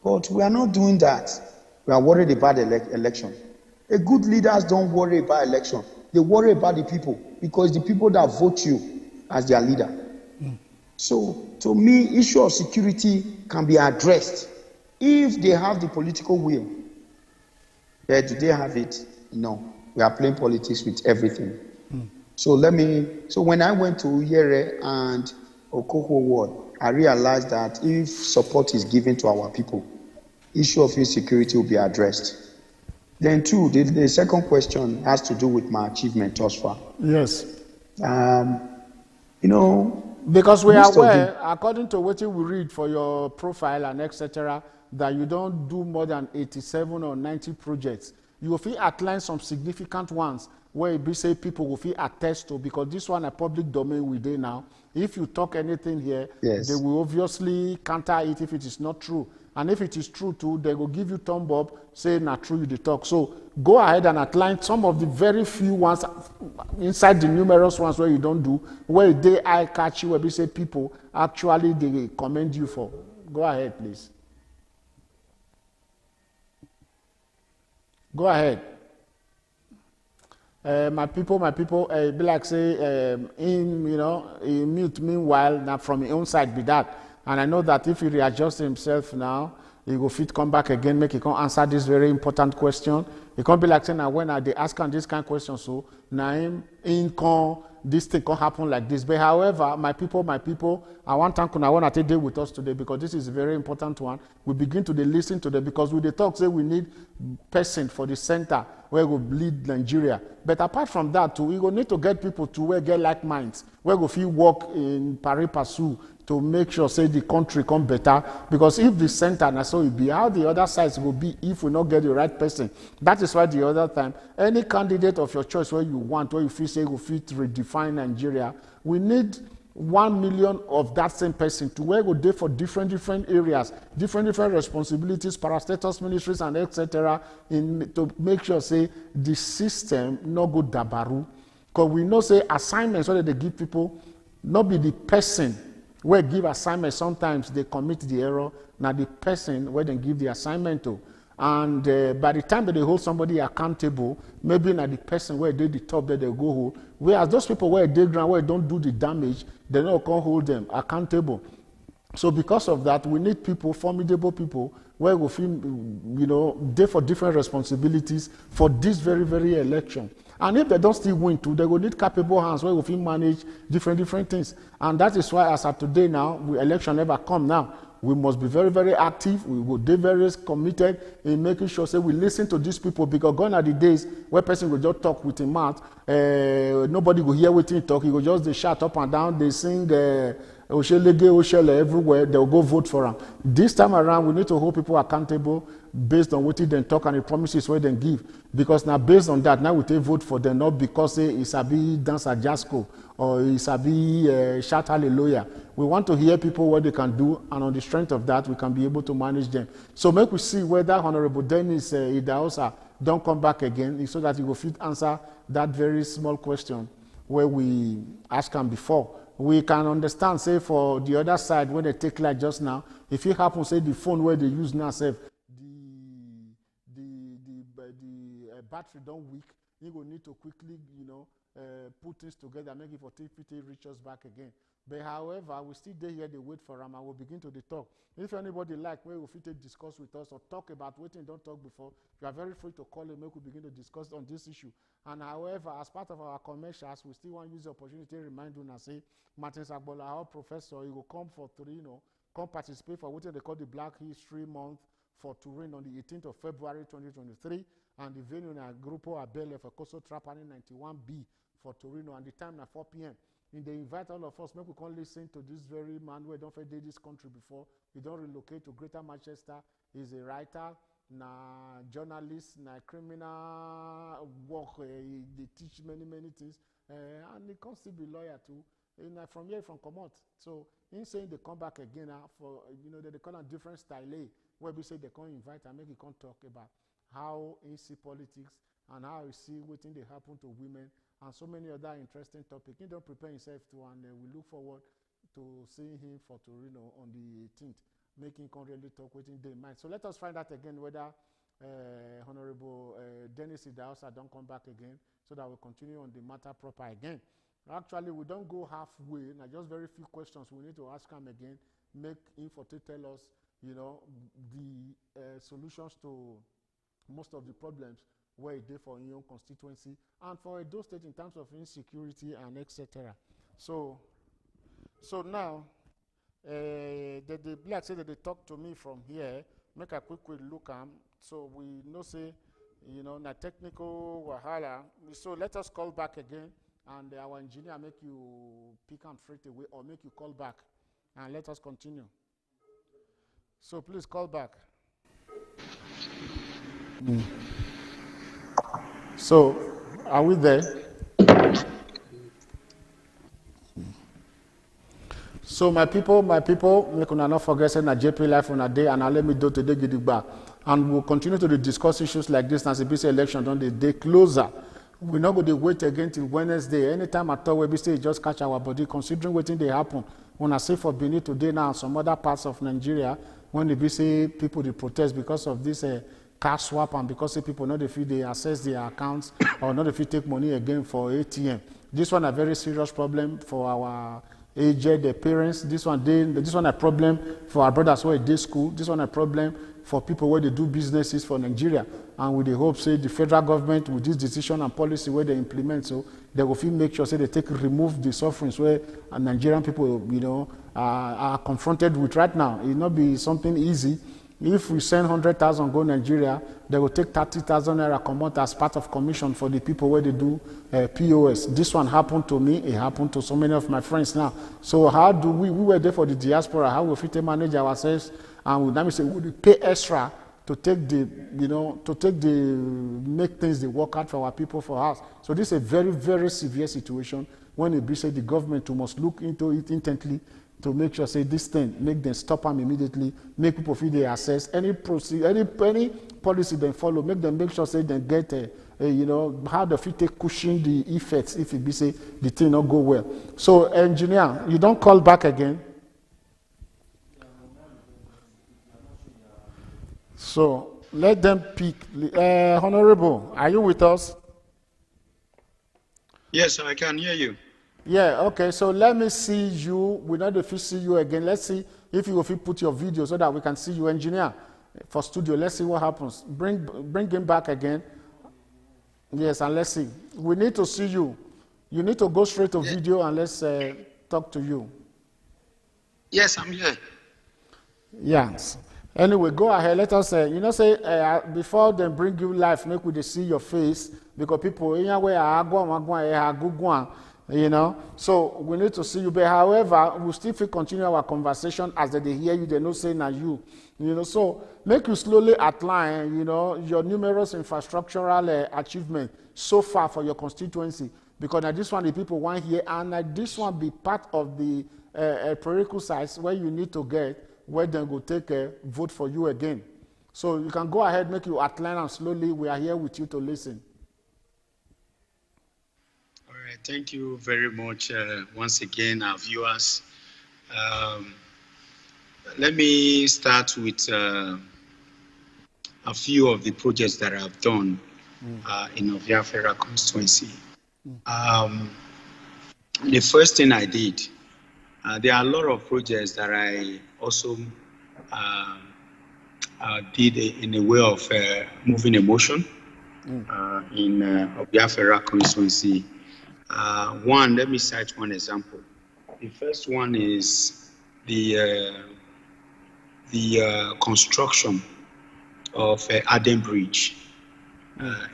But we are not doing that. We are worried about election. A good leaders don't worry about election. They worry about the people, because the people that vote you as their leader. So, to me, issue of security can be addressed if they have the political will. Do they have it? No. We are playing politics with everything. So when I went to Uyere and Okoko Ward, I realized that if support is given to our people, issue of insecurity will be addressed. Then two, the second question has to do with my achievement thus far. Yes. You know, because we are aware, according to what we read for your profile and etc., that you don't do more than 87 or 90 projects. You will feel outline some significant ones where you say people will feel attest to, because this one a public domain we do now. If you talk anything here, yes, they will obviously counter it if it is not true. And if it is true too, they will give you thumb up, say not true you talk. So go ahead and outline some of the very few ones inside the numerous ones where you don't do, where they eye catch you, where we say people actually they commend you for. Go ahead, please. Go ahead. My people, be like say, in mute meanwhile, now from your own side be that. And I know that if he readjusts himself now, he will fit come back again, make he can answer this very important question. It can't be like saying now when they ask him this kind of question, so now this thing can happen like this. But however, my people, I want to take day with us today, because this is a very important one. We begin to listen to them, because we talk say we need person for the center where go lead Nigeria. But apart from that, too, we go need to get people to where get like minds, where go feel work in pari passu to make sure say the country come better. Because if the center and so it be, how the other sides will be if we not get the right person. That is why the other time, any candidate of your choice where you want, where you feel say you fit redefine Nigeria, we need 1 million of that same person to where go there for different areas, different responsibilities, parastatus ministries and etc. to make sure say the system no go dabaru. Because we know say assignments where they give people, not be the person where give assignment, sometimes they commit the error, now the person where they give the assignment to. And by the time that they hold somebody accountable, maybe not the person where they the top that they go hold. Whereas those people where they ground where don't do the damage, they don't can hold them accountable. So because of that, we need people, formidable people, where we feel, they for different responsibilities for this very election. And if they don't still win too, they will need capable hands where we feel manage different things. And that is why as of today now, election never come now. We must be very active. We will be very committed in making sure say we listen to these people, because gone are the days where person will just talk with him mouth. Nobody will hear what he talk. He will just they shout up and down. They sing Oshele everywhere. They will go vote for him. This time around, we need to hold people accountable based on what they talk and the promises where they give. Because now based on that, now we take vote for them, not because say it's a be dance at Jasco or it's a be shout hallelujah. We want to hear people what they can do, and on the strength of that, we can be able to manage them. So make we see whether Honorable Dennis Idahosa don't come back again, so that he will fit answer that very small question where we asked him before. We can understand, say, for the other side, when they take like just now, if it happens, say, the phone where they use now, say, the battery don't weak, you will need to quickly, put things together, make it for TPT reach us back again. But however, we still there here, they wait for them, and we'll begin to talk. If anybody like, where we fit discuss with us or talk about what you don't talk before, you are very free to call and make we begin to discuss on this issue. And however, as part of our commercials, we still want to use the opportunity to remind you and say, Martin Sagbola, our professor, he will come for Torino, come participate for what they call the Black History Month for Turin on the 18th of February 2023, and the venue in Gruppo Abele for Coso Trapani 91B for Torino, and the time at 4 p.m. And they invite all of us, maybe we can listen to this very man who don't did this country before. He don't relocate to Greater Manchester. He's a writer, na journalist, na criminal work. They teach many things, and he can still be lawyer too. And from here, from Comot. So in saying they come back again for they call it different style where we say they can invite and make he can talk about how he see politics and how he see what thing they happen to women and so many other interesting topics. He don't prepare himself to, and we look forward to seeing him for Torino on the 18th, making him really talk with him day and night. So let us find out again whether Honorable Dennis Idahosa don't come back again, so that we'll continue on the matter proper again. Actually, we don't go halfway. Now, just very few questions we need to ask him again. Make him for to tell us, the solutions to most of the problems where it did for your constituency and for Edo State in terms of insecurity and etc. So now, the black say that they talk to me from here. Make a quick look at. So we know say, na technical wahala. So let us call back again. And our engineer make you pick and straight away or make you call back and let us continue. So please call back. So are we there? So my people, make una not forget saying that JPLIVE on a day and let me do today get it back. And we'll continue to discuss issues like this as the BC election on the day closer. We're not going to wait again till Wednesday. Anytime at all, we say just catch our body, considering what they happen. When I say for Benin today now, some other parts of Nigeria, when they say people they protest because of this cash swap and because people not if they access their accounts or not if you take money again for ATM. This one a very serious problem for our aged parents. This one a problem for our brothers who are at school. This one a problem for people where they do businesses for Nigeria. And with the hope, say, the federal government, with this decision and policy where they implement, so they will make sure, say, they remove the sufferings where Nigerian people, are confronted with right now. It will not be something easy. If we send 100,000 go Nigeria, they will take 30,000 naira come out as part of commission for the people where they do POS. This one happened to me. It happened to so many of my friends now. So how do we were there for the diaspora, how we fit to manage ourselves, and let me say, we pay extra to take the, make things they work out for our people for us. So this is a very, very severe situation when it be said the government must look into it intently to make sure, say, this thing, make them stop them immediately, make people feel they assess any policy they follow, make them make sure, say, they get how the fit take cushion the effects if it be, say, the thing not go well. So, engineer, you don't call back again. So, let them pick. Honorable, are you with us? Yes, I can hear you. Yeah, okay, so let me see you. We not if we see you again. Let's see if you will put your video so that we can see you, engineer, for studio. Let's see what happens. Bring him back again. Yes, and let's see. We need to see you. You need to go straight to video and let's talk to you. Yes, I'm here. Yes. Anyway, go ahead. Let us say, before they bring you live, make we see your face because people, so we need to see you. But however, we still continue our conversation as they hear you, they know say na you. So make you slowly outline, your numerous infrastructural achievements so far for your constituency. Because now this one the people want here, and this one be part of the prerequisites where you need to get, where they go take a vote for you again. So you can go ahead, make you outline and slowly we are here with you to listen. Thank you very much once again, our viewers. Let me start with a few of the projects that I've done in Oviafera constituency. The first thing I did, there are a lot of projects that I also did in a way of moving emotion in Oviafera constituency. Let me cite one example. The first one is the construction of Aden Bridge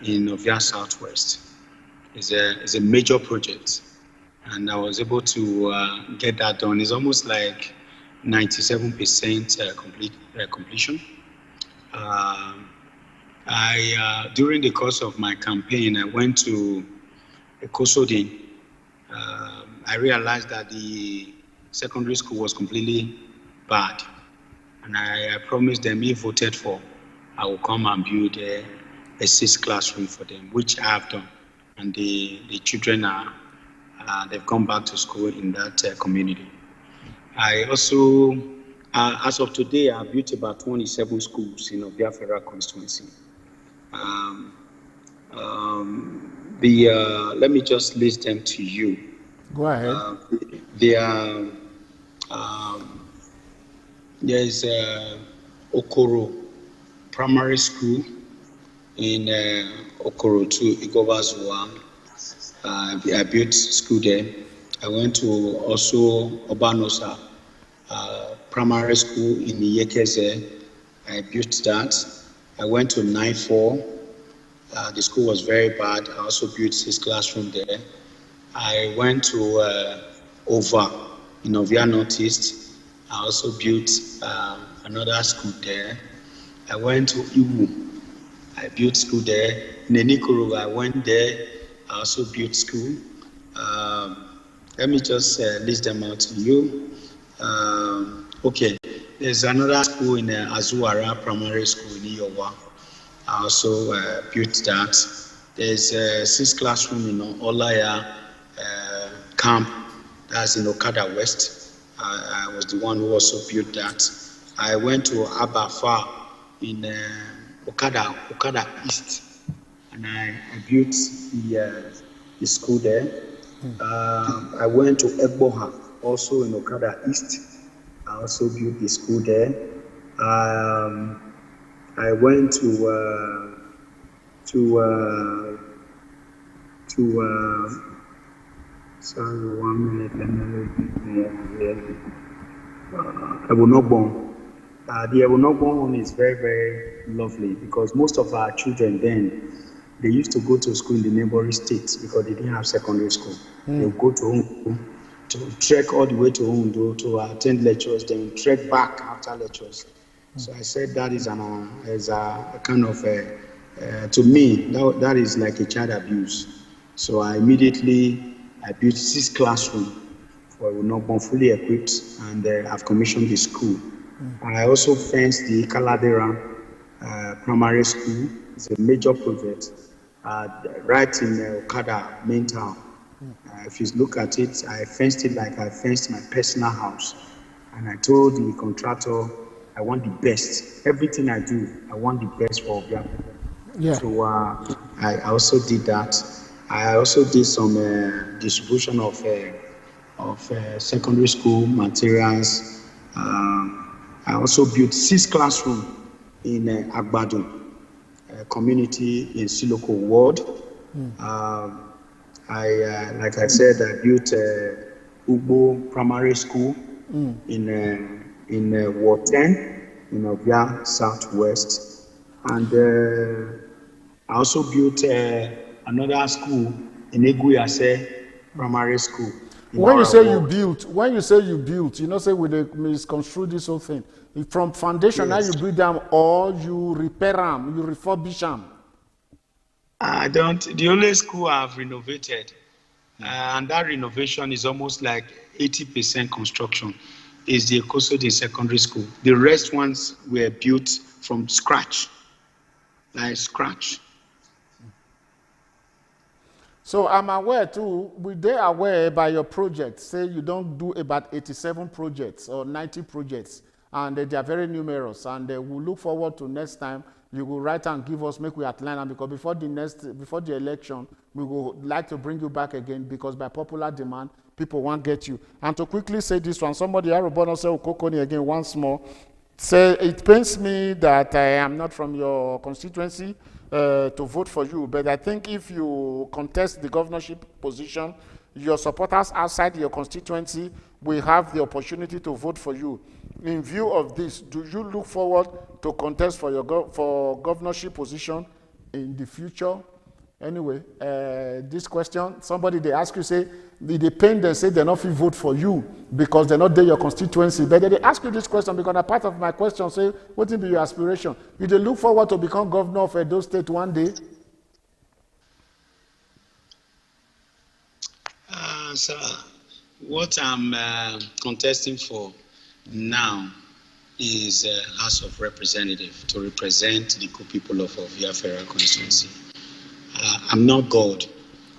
in Ovia Southwest. It's a major project, and I was able to get that done. It's almost like 97% completion. During the course of my campaign, I went to Kosodin. I realized that the secondary school was completely bad, and I promised them if voted for, I will come and build a 6th classroom for them, which I have done, and the children they've gone back to school in that community. I also, as of today, I've built about 27 schools in Oviafera constituency. Let me just list them to you. Go ahead. There's Okoro Primary School in Okoro to Igobazua. I built school there. I went to also Obanosa Primary School in Yekeze. I built that. I went to 9-4. The school was very bad. I also built 6 classroom there. I went to Ova in Ovia Northeast. I also built another school there. I went to Iwu. I built school there. In Enikoro, I went there. I also built school. Let me just list them out to you. Okay, there's another school in Azuara Primary School in Iowa. I also built that. There's a 6th classroom in Olaya camp, that's in Okada West. I was the one who also built that. I went to Abafa in Okada East, and I built the school there. I went to Egboha, also in Okada East. I also built the school there. I went to sorry, 1 minute, let me Ebunobon. The Ewunogbo one is very, very lovely because most of our children then, they used to go to school in the neighboring states because they didn't have secondary school. They would go to Ondo, to trek all the way to Ondo to attend lectures, then trek back after lectures. So I said that is a kind of, to me, that is like a child abuse. So I built 6 classrooms for Ewunogbo, fully equipped, and I've commissioned the school. I also fenced the Kaladera primary school. It's a major project right in Okada main town. If you look at it, I fenced it like I fenced my personal house. And I told the contractor, I want the best. Everything I do, I want the best for Obia. Yeah. So I also did that. I also did some distribution of secondary school materials. I also built 6 classrooms in Agbado community in Siloko Ward. Like I said, I built Ugbo Primary School in Ward 10 in Obia Southwest, and I also built another school in Eguyase Primary School. When you say you built, you know, say we misconstrue this whole thing. From foundation, yes. Now you build them or you repair them, you refurbish them. I don't. The only school I've renovated, and that renovation is almost like 80% construction, is the Ekosodi Secondary School. The rest ones were built from scratch, like scratch. So I'm aware too, they are aware by your project, say you don't do about 87 projects or 90 projects, and they are very numerous, and we'll look forward to next time you will write and give us, make we outline them, because before the election, we would like to bring you back again, because by popular demand, people won't get you. And to quickly say this one, somebody, Arubono say Okokoni again once more, say it pains me that I am not from your constituency, to vote for you, but I think if you contest the governorship position, your supporters outside your constituency will have the opportunity to vote for you. In view of this, do you look forward to contest for your governorship position in the future? Anyway, this question, somebody they ask you, say, they pain, they say they're not fit vote for you because they're not there your constituency. But they ask you this question because a part of my question say, what will be your aspiration? You they look forward to become governor of Edo State one day? So what I'm contesting for now is House of Representatives to represent the good people of Ovia Federal constituency. I'm not God.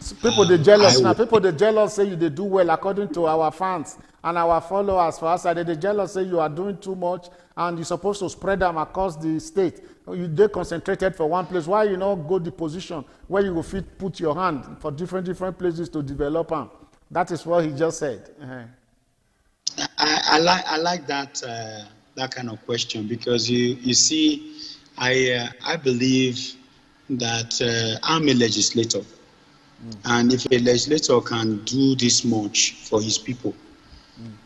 So people they jealous now. People they jealous say you they do well according to our fans and our followers. For us, they jealous say you are doing too much and you're supposed to spread them across the state. They concentrated for one place. Why you not go the position where you will fit put your hand for different places to develop them? That is what he just said. I like that kind of question because you see, I believe that I'm a legislator. And if a legislator can do this much for his people,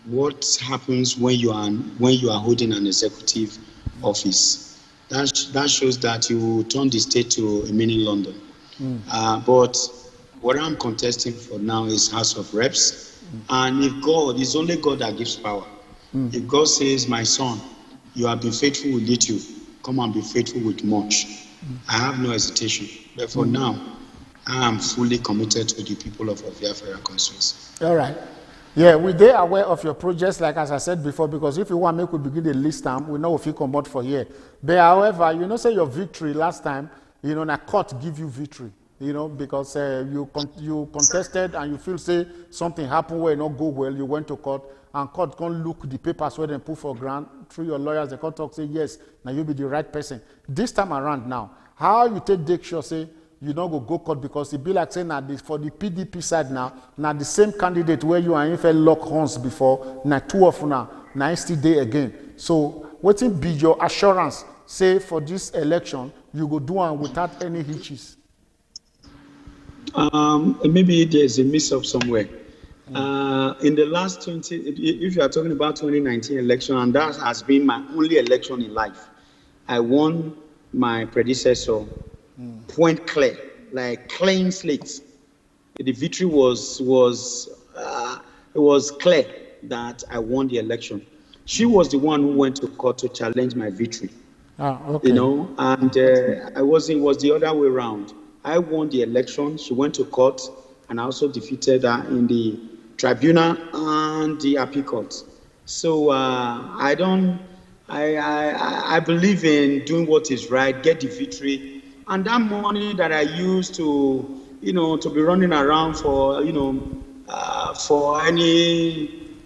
what happens when you are holding an executive office? That shows that you turn the state to a mini London. But what I'm contesting for now is House of Reps. And if God, it's only God that gives power. If God says, my son, you have been faithful with little, come and be faithful with much. I have no hesitation. But for now, I am fully committed to the people of Ovia Federal constituency. All right. Yeah, they are aware of your projects, like as I said before, because if you want to make we begin the list time, we know if you come out for here. But however, you know, say your victory last time, you know, na court give you victory, you know, because you contested and you feel say something happened where it not go well, you went to court, and court can look the papers where they put for grant through your lawyers, the court talk say yes, now you be the right person. This time around now, how you take sure say you don't go court because it be like saying that for the PDP side now the same candidate where you and if lock horns before, now two of now still there again. So what will be your assurance, say for this election, you go do one without any hitches? Maybe there's a mix-up somewhere. In the last 20, if you are talking about 2019 election, and that has been my only election in life, I won my predecessor point clear, like clean slate. The victory was clear that I won the election. She was the one who went to court to challenge my victory. Okay. You know, and it was the other way around. I won the election. She went to court, and I also defeated her in the tribunal and the appeal court. So I believe in doing what is right, get the victory, and that money that I used to, to be running around for, for any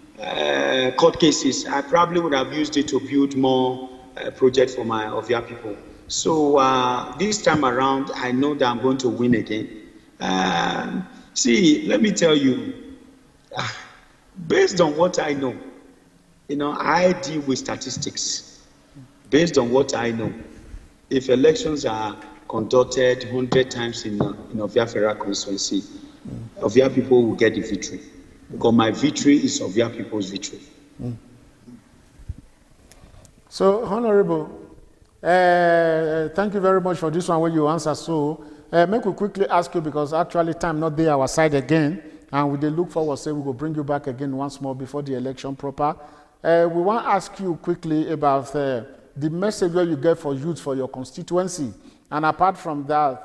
court cases, I probably would have used it to build more projects for my Ovia people. So this time around, I know that I'm going to win again. See, let me tell you, based on what I know, I deal with statistics. Based on what I know, if elections are conducted 100 times in Ovia Federal constituency, Ovia people will get the victory. Because my victory is Ovia people's victory. So, Honorable, thank you very much for this one when you answer. So, make we quickly ask you, because actually time not there our side again, and we look forward, say we will bring you back again once more before the election proper. We want to ask you quickly about the message that you get for youth for your constituency, and apart from that,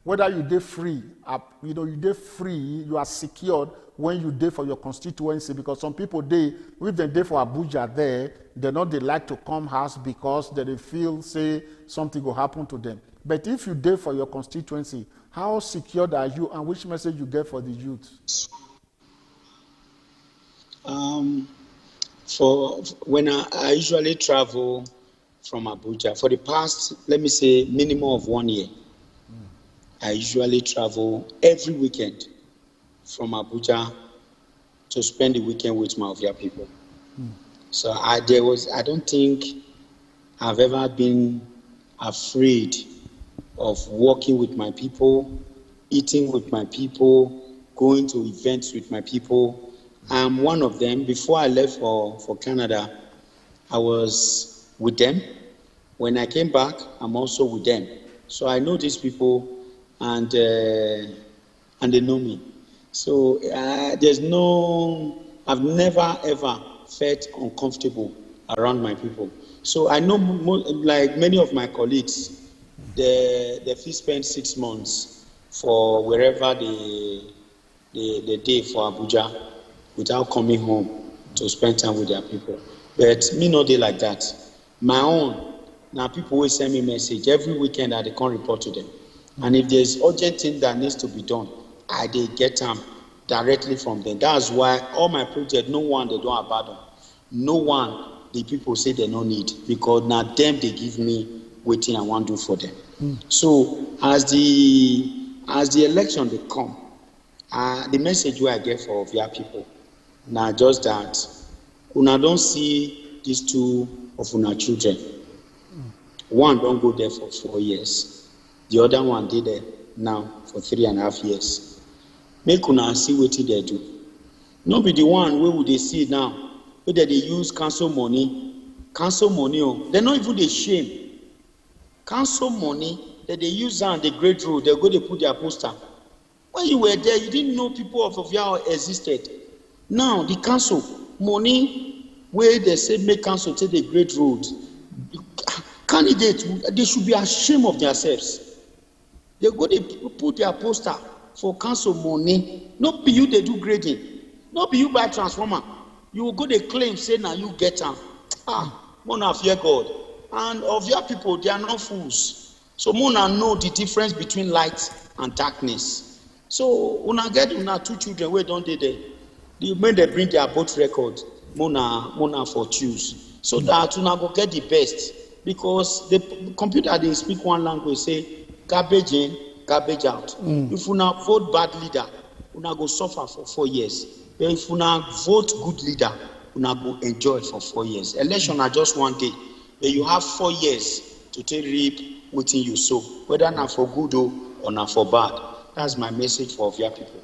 whether you dey free, you dey free, you are secured when you dey for your constituency, because some people if they dey for Abuja there, they like to come house because they feel say something will happen to them. But if you dey for your constituency, how secured are you, and which message you get for the youth? For when I usually travel from Abuja, for the past, let me say, minimum of 1 year, I usually travel every weekend from Abuja to spend the weekend with my Ovia people. So I don't think I've ever been afraid of working with my people, eating with my people, going to events with my people. I'm one of them. Before I left for Canada, I was with them. When I came back, I'm also with them. So I know these people, and they know me. So I've never ever felt uncomfortable around my people. So I know, like many of my colleagues, they spend 6 months for wherever they day for Abuja without coming home to spend time with their people. But me no dey like that. My own, now people will send me message every weekend that they can't report to them. And if there's urgent thing that needs to be done, I dey get them directly from them. That's why all my projects, no one they don't abandon. No one the people say they don't need, because now them they give me waiting I want to do for them. So as the election they come, the message where I get for Ovia people now just that una don't see these two of una children. One don't go there for 4 years. The other one did there now for 3.5 years. Make una see what they do. No be the one where would they see now where they use council money. Council money, they're not even the shame. Council money that they use on the great road, they're going to put their poster. When you were there, you didn't know people of Ovia existed. Now the council money where they say make council take the great road. Candidates, they should be ashamed of themselves. They're going to put their poster for council money. Not be you they do grading. Not be you buy transformer. You will go to claim, say now you get them. Mona fear God. And Ovia people, they are not fools. So Mona know the difference between light and darkness. So una get una 2 children where don't they there? When they bring their both record, Mona for choose. So that una go get the best. Because the computer they speak one language, say garbage in, garbage out. If una vote bad leader, una go suffer for 4 years. But if una vote good leader, una go enjoy for 4 years. Election are just 1 day. But you have 4 years to take reap within you sow, whether not for good or not for bad. That's my message for Ovia people.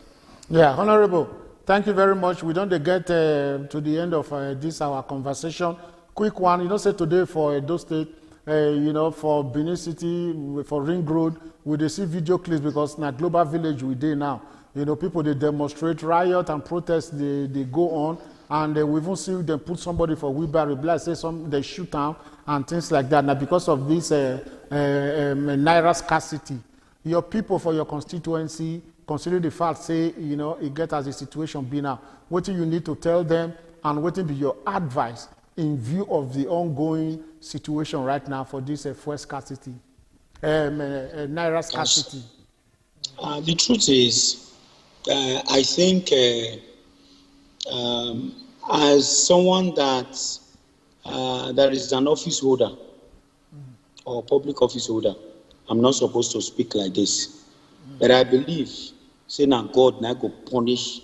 Yeah, Honorable, thank you very much. We don't get to the end of this our conversation. Quick one, you know, say today for Edo State, you know, for Benin City, for Ring Road, we dey see video clips because na global village we dey now. You know, people they demonstrate, riot and protest, they go on, and we even see them put somebody for wheelbarrow, like say they shoot down and things like that. Now because of this naira scarcity, your people for your constituency, consider the fact, say, you know, it get as the situation be now. What do you need to tell them, and what be your advice in view of the ongoing situation right now for this fuel scarcity, naira scarcity? The truth is, I think as someone that is an office holder or public office holder, I'm not supposed to speak like this. But I believe, say now God now go punish.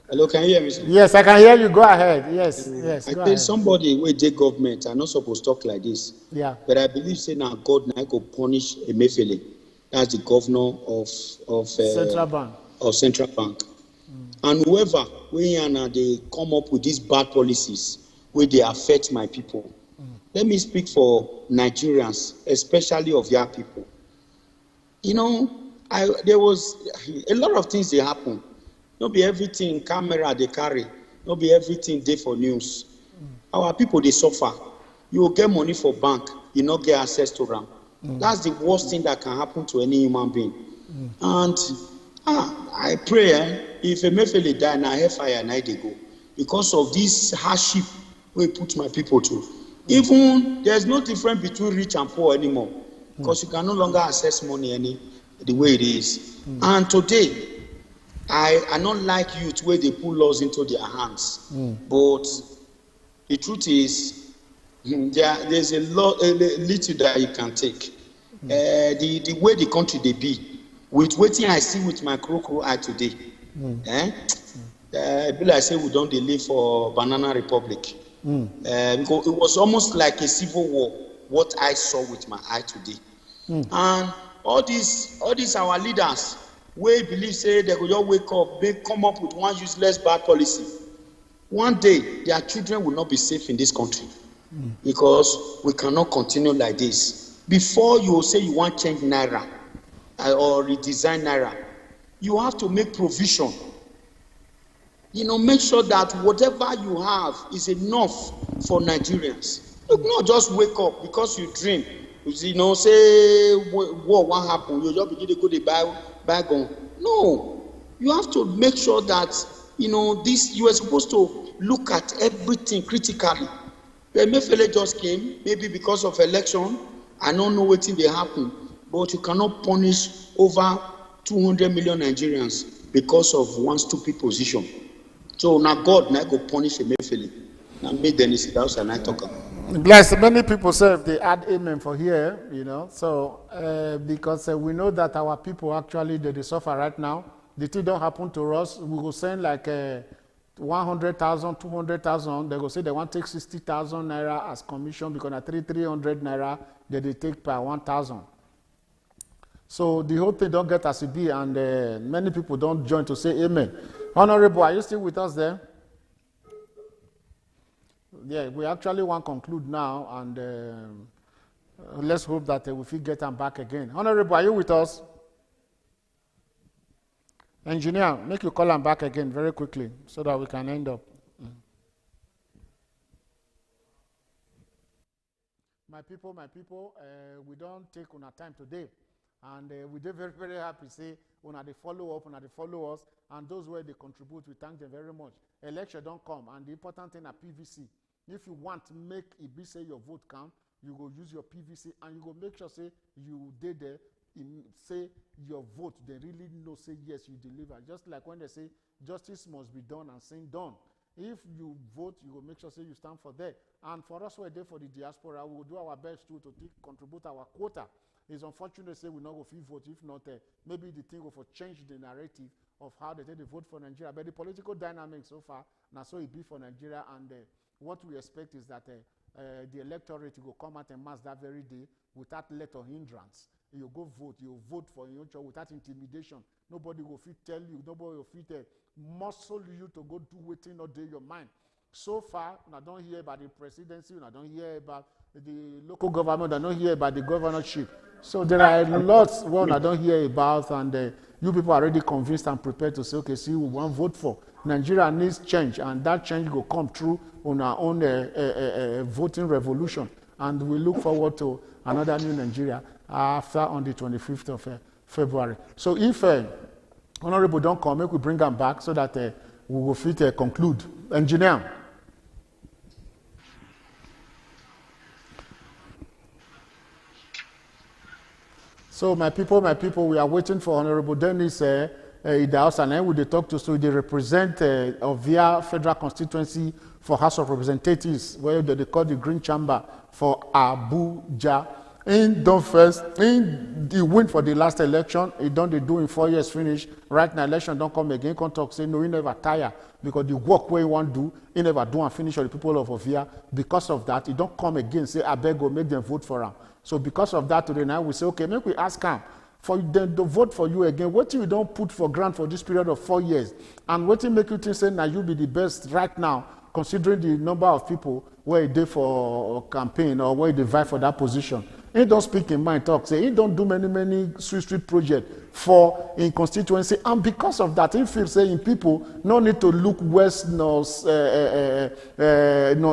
Hello, can you hear me? Sir? Yes, I can hear you. Go ahead. Yes, yes. I think somebody with the government are not supposed to talk like this. Yeah. But I believe, say now God now go punish Emefiele. That's the governor of Central Bank. Of Central Bank. And whoever when they come up with these bad policies where they affect my people. Let me speak for Nigerians, especially of young people. You know, there was a lot of things they happen. Not be everything camera they carry. Not be everything there for news. Our people they suffer. You will get money for bank, you not get access to them. That's the worst thing that can happen to any human being. And I pray if Emefiele die now, hellfire now they go because of this hardship we put my people to. Even there's no difference between rich and poor anymore because you can no longer access money the way it is. And today, I don't like youth where they put laws into their hands. But the truth is, there's a little that you can take. The way the country they be, with waiting I see with my crow eye today. People I say we don't live for Banana Republic. Because it was almost like a civil war, what I saw with my eye today. And all these our leaders, we believe say they could just wake up, they come up with one useless bad policy. One day, their children will not be safe in this country because we cannot continue like this. Before you say you want to change Naira or redesign Naira, you have to make provision. You know, make sure that whatever you have is enough for Nigerians. You not just wake up because you dream. You know, say war won't happen. You just begin to go to buy gun. No, you have to make sure that you know this. You are supposed to look at everything critically. Emefiele just came, maybe because of election. I don't know what will happen, but you cannot punish over 200 million Nigerians because of one stupid position. So now God now go punish Emefiele. Now me Dennis Idahosa and I talk about. Bless. Many people say if they add amen for here, you know. So because we know that our people actually they suffer right now. The thing don't happen to us. We will send like 100,000, 200,000. They go say they want to take 60,000 naira as commission because na 300 naira that they take per 1,000. So the whole thing don't get as it be, and many people don't join to say amen. Honorable, are you still with us there? Yeah, we actually want to conclude now, and let's hope that we will get them back again. Honorable, are you with us? Engineer, make you call them back again very quickly so that we can end up. My people, we don't take on our time today. And we did very, very happy. Say, when they follow up, when they follow us, and those where they contribute, we thank them very much. Election don't come, and the important thing at PVC. If you want to make it be say your vote count, you go use your PVC, and you go make sure say you did there. Say your vote, they really know. Say yes, you deliver. Just like when they say justice must be done and sin done. If you vote, you will make sure say you stand for that. And for us, we're there for the diaspora. We will do our best to contribute our quota. It's unfortunate to say we not go vote. If not, maybe the thing will for change the narrative of how they take the vote for Nigeria. But the political dynamics so far, now so it be for Nigeria. And what we expect is that the electorate will come out en mass that very day without let or hindrance. you go vote, you vote for your own choice without intimidation. Nobody will fit tell you, nobody will fit muscle you to go do waiting or do your mind. So far, I don't hear about the presidency, I don't hear about the local government, I don't hear about the governorship. So there are lots one I don't hear about, and you people are already convinced and prepared to say, okay, see, we want to vote for. Nigeria needs change, and that change will come through on our own voting revolution. And we look forward to another new Nigeria after on the 25th of February. So if Honorable don't come, make we bring them back so that we will fit conclude. Engineer. So my people, we are waiting for Honorable Dennis Idahosa, and then we talk to, so they represent Ovia Federal Constituency for House of Representatives, where they call the Green Chamber for Abuja. In done first, in the win for the last election, he done the do in 4 years finish. Right now, election don't come again. Can't talk, say no, he never tire because the work where he want to do, he never do and finish for the people of Ovia. Because of that, he don't come again. Say I beg go make them vote for him. So because of that, today now we say okay, make we ask him for them to vote for you again. What you don't put for grant for this period of 4 years, and what you make you think say now you be the best right now, considering the number of people where they for campaign or where they vie for that position. He don't speak in mind, talk, say he don't do many street projects for in constituency, and because of that, he feels saying people no need to look west nor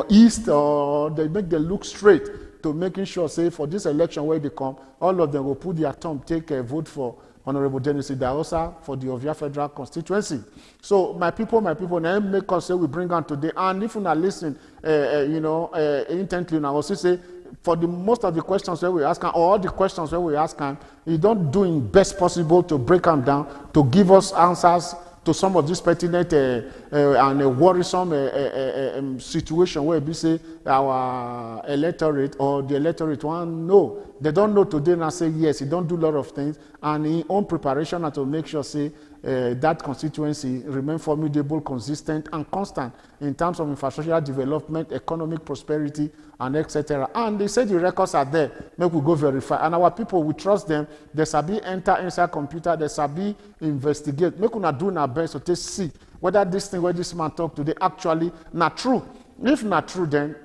east, or they make them look straight to making sure say for this election where they come, all of them will put their thumb, take a vote for Honorable Dennis Idahosa for the Ovia Federal Constituency. So my people, now make us say we bring on today, and if you are listening, intently, now also say. For the most of the questions that we ask, or all the questions that we ask, you don't do in best possible to break them down, to give us answers to some of this pertinent and worrisome situation where we say our electorate or the electorate want no. They don't know today and say yes, he don't do a lot of things, and in own preparation and to make sure say that constituency remain formidable, consistent, and constant in terms of infrastructural development, economic prosperity, and etc. And they say the records are there. Make we go verify. And our people, we trust them. They sabi enter inside computer. They sabi investigate. Make we not do our best to see whether this thing where this man talk today actually not true. If not true, then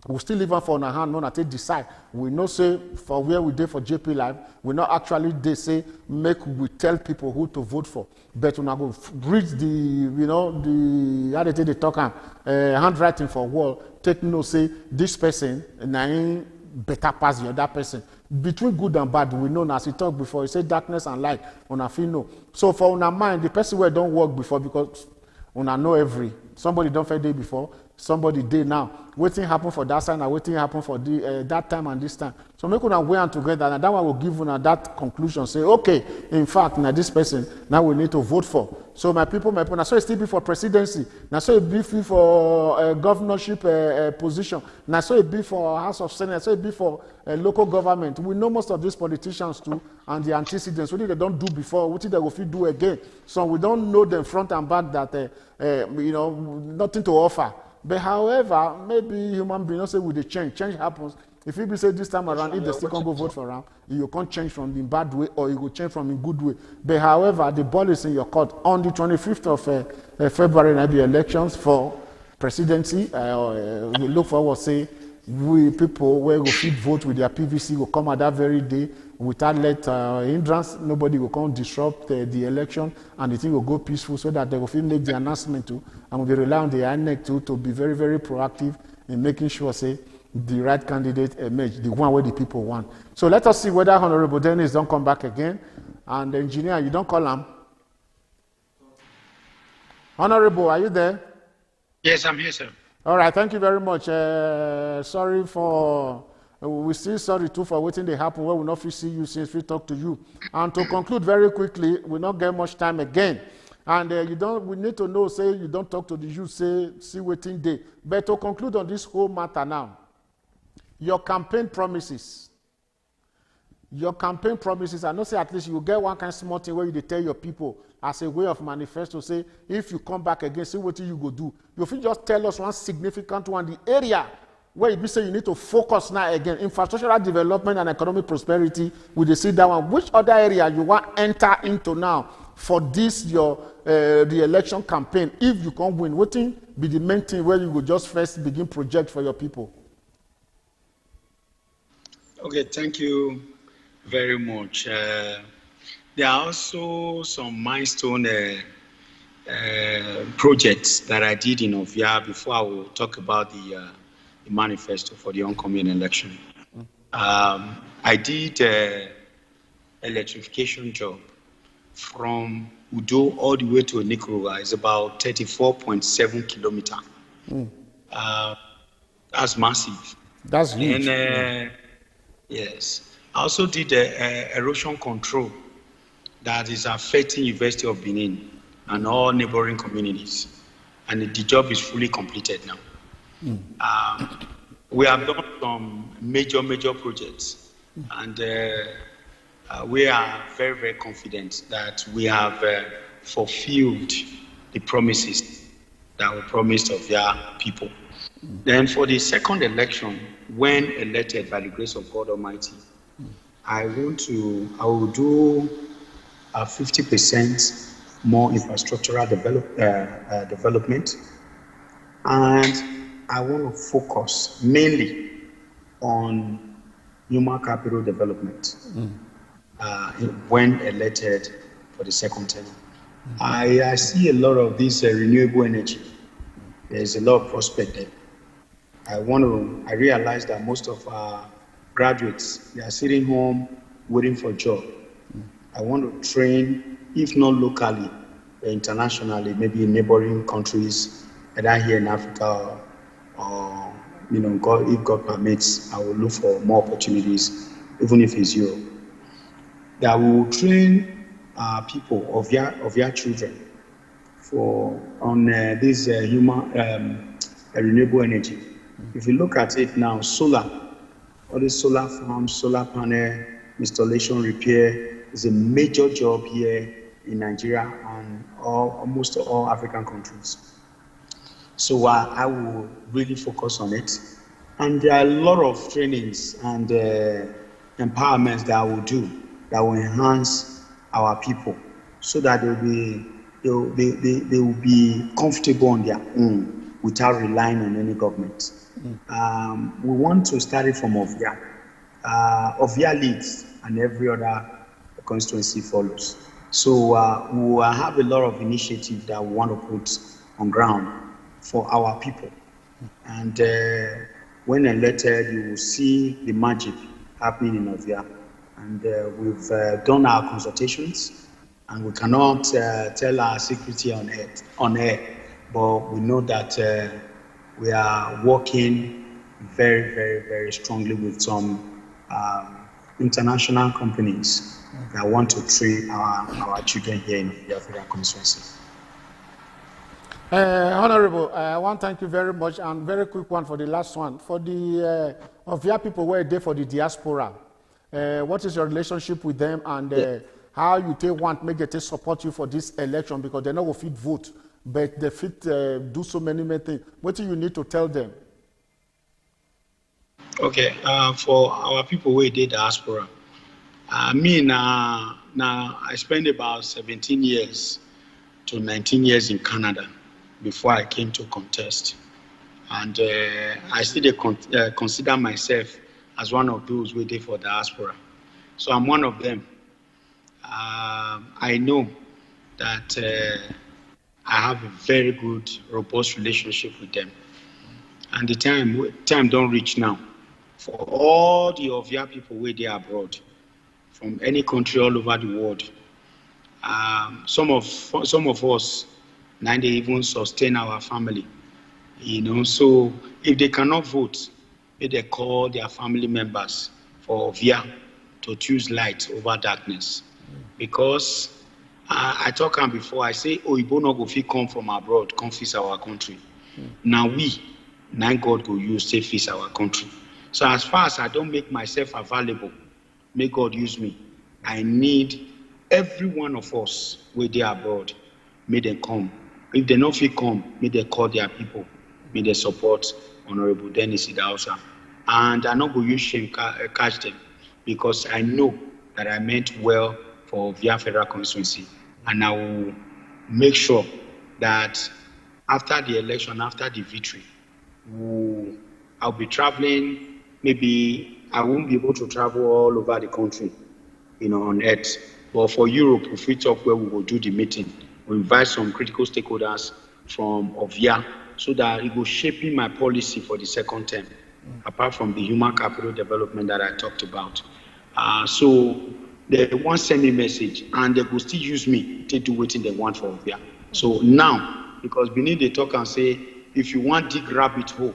we still leave for our hand, not take decide. We know say for where we did for JPLIVE, we not actually they say make we tell people who to vote for. But we not go read the how they talk handwriting for wall. Take no say this person na better pass the other person. Between good and bad, we know as we talked before. You say darkness and light, una feel no. So for una mind, the person where don't work before because una know every somebody don't fail day before. Somebody day now. Waiting happen for that side and waiting happen for the, that time and this time. So make una weigh together, and that one will give una that conclusion. Say, okay, in fact, now this person now we need to vote for. So my people, now so it still be for presidency. Now so it be for governorship position. Now so it be for House of Senate. So it be for local government. We know most of these politicians too, and the antecedents. What they don't do before, what they will do again. So we don't know them front and back that nothing to offer. But however, maybe human beings say with the change happens. If you be say this time around, if they still can't go vote for round, you can't change from the bad way or you will change from in good way. But however, the ball is in your court. On the 25th of February, there will be elections for presidency. We look forward to say we people where go fit vote with their PVC will come at that very day without let hindrance. Nobody will come disrupt the election, and the thing will go peaceful so that they will make the announcement too, and we rely on the INEC too to be very, very proactive in making sure say the right candidate emerge, the one where the people want. So let us see whether Honorable Dennis don't come back again. And the engineer, you don't call him. Honorable, are you there? Yes, I'm here, sir. All right, thank you very much. Sorry for, we still sorry too for waiting to happen where we not see you since we talk to you. And to conclude very quickly, we not get much time again. And we need to know, say you don't talk to the youth, say see waiting day. But to conclude on this whole matter now, your campaign promises, I know say at least you get one kind of small thing where you tell your people as a way of manifesto, say if you come back again, see what you go do. You feel just tell us one significant one, the area where it be say you need to focus now again, infrastructural development and economic prosperity, we dey see that one. Which other area you want enter into now for this your re-election campaign? If you can't win, what thing be the main thing where you will just first begin project for your people? Okay, thank you very much. There are also some milestone projects that I did in Ovia before I will talk about the manifesto for the oncoming election. I did electrification job from Udo all the way to Nicaragua. It's about 34.7 kilometers. That's massive. That's huge. And yes, I also did erosion control that is affecting University of Benin and all neighboring communities. And the job is fully completed now. We have done some major projects, and we are very, very confident that we have fulfilled the promises that were promised of their people. Then for the second election, when elected by the grace of God Almighty, I will do 50% more infrastructural development, and I want to focus mainly on human capital development when elected for the second term. I see a lot of this renewable energy. There's a lot of prospect there. I realize that most of our graduates, they are sitting home waiting for a job. I want to train, if not locally, internationally, maybe in neighboring countries, either here in Africa or if God permits, I will look for more opportunities, even if it's Europe. That we will train people of your children on this renewable energy. If you look at it now, all the solar farms, solar panel installation, repair is a major job here in Nigeria and almost all African countries. So I will really focus on it. And there are a lot of trainings and empowerments that I will do that will enhance our people so that they will be comfortable on their own without relying on any government. We want to start it from Ovia. Ovia leads and every other constituency follows. So we will have a lot of initiatives that we want to put on ground for our people. And when elected, you will see the magic happening in Ovia. And we've done our consultations, and we cannot tell our secretary on air, but we know that we are working very, very, very strongly with some international companies that want to train our children here in the African constituency. Honorable, I want to thank you very much, and very quick one for the last one. For the of your people who are there for the diaspora, what is your relationship with them, and how you make they support you for this election, because they're not going to fit vote, but they fit do so many things. What do you need to tell them? Okay, for our people who are there diaspora, now I spent about 17 years to 19 years in Canada before I came to contest. And I still consider myself as one of those waiting for diaspora. So I'm one of them. I know that I have a very good, robust relationship with them. And the time don't reach now for all the Ovia people where they are abroad, from any country all over the world. Some of us, now they even sustain our family, So if they cannot vote, they call their family members for Ovia to choose light over darkness. Because I talk on before, I say, Oyibo no go fit come from abroad, come face our country. Now God go use to face our country. So as far as I don't make myself available, may God use me. I need every one of us where they are abroad, may they come. If they not fit come, may they call their people, may they support Honorable Dennis Idahosa. And I'm not going to use shame catch them, because I know that I meant well for Via Federal Constituency. And I will make sure that after the election, after the victory, I'll be traveling. Maybe I won't be able to travel all over the country, on earth. But for Europe, if we talk where we will do the meeting, we invite some critical stakeholders from Ovia, so that it will shaping my policy for the second term, apart from the human capital development that I talked about. So they won't send me message, and they will still use me to do what they want for Ovia. So now, because beneath they talk and say, if you want dig rabbit hole,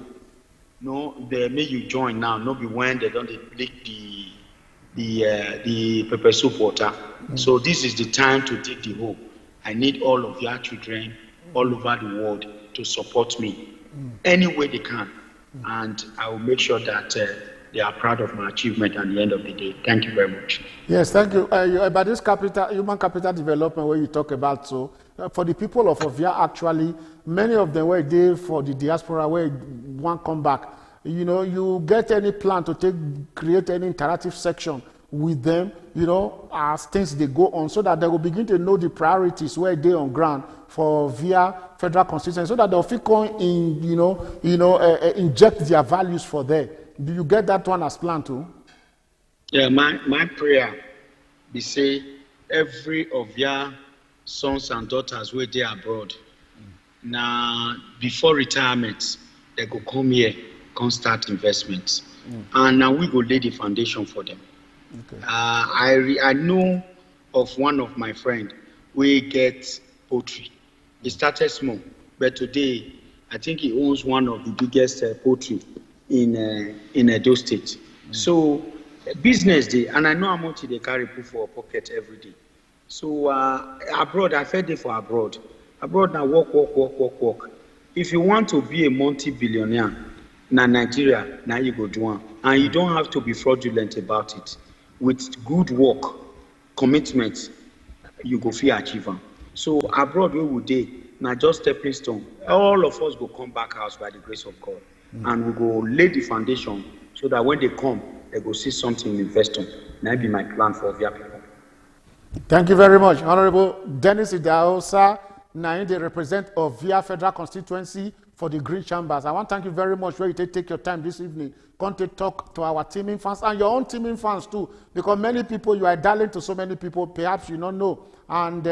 they make you join now, not be when they don't leak the pepper soup water. So this is the time to dig the hole. I need all of your children all over the world to support me any way they can, and I will make sure that they are proud of my achievement at the end of the day. Thank you very much. Yes, thank you. About this human capital development where you talk about, so for the people of Ovia, actually, many of them were there for the diaspora where one come back. You get any plan to create any interactive section with them, as things they go on, so that they will begin to know the priorities where they on ground for via federal constituency, so that they'll come in, inject their values for there. Do you get that one as planned too? Yeah, my prayer be say every of your sons and daughters where they abroad. Now before retirement, they go come here, come start investments, and now we go lay the foundation for them. Okay. I know of one of my friend we get poultry. He started small, but today I think he owns one of the biggest poultry in Edo State. So business day, and I know how much they carry put for a pocket every day. So abroad, I fed it for abroad. Abroad now walk. If you want to be a multi-billionaire, now Nigeria, now you go do one, and you don't have to be fraudulent about it. With good work, commitment, you go feel achiever. So abroad we would day, now just stepping stone. All of us go come back house by the grace of God, and we go lay the foundation so that when they come, they go see something invest on. That be my plan for Ovia people. Thank you very much, Honorable Dennis Idahosa. Now they represent Ovia Federal Constituency for the Green Chambers. I want to thank you very much where you take your time this evening. Come to talk to our teaming fans and your own teaming fans too, because many people, you are dialing to so many people, perhaps you don't know. And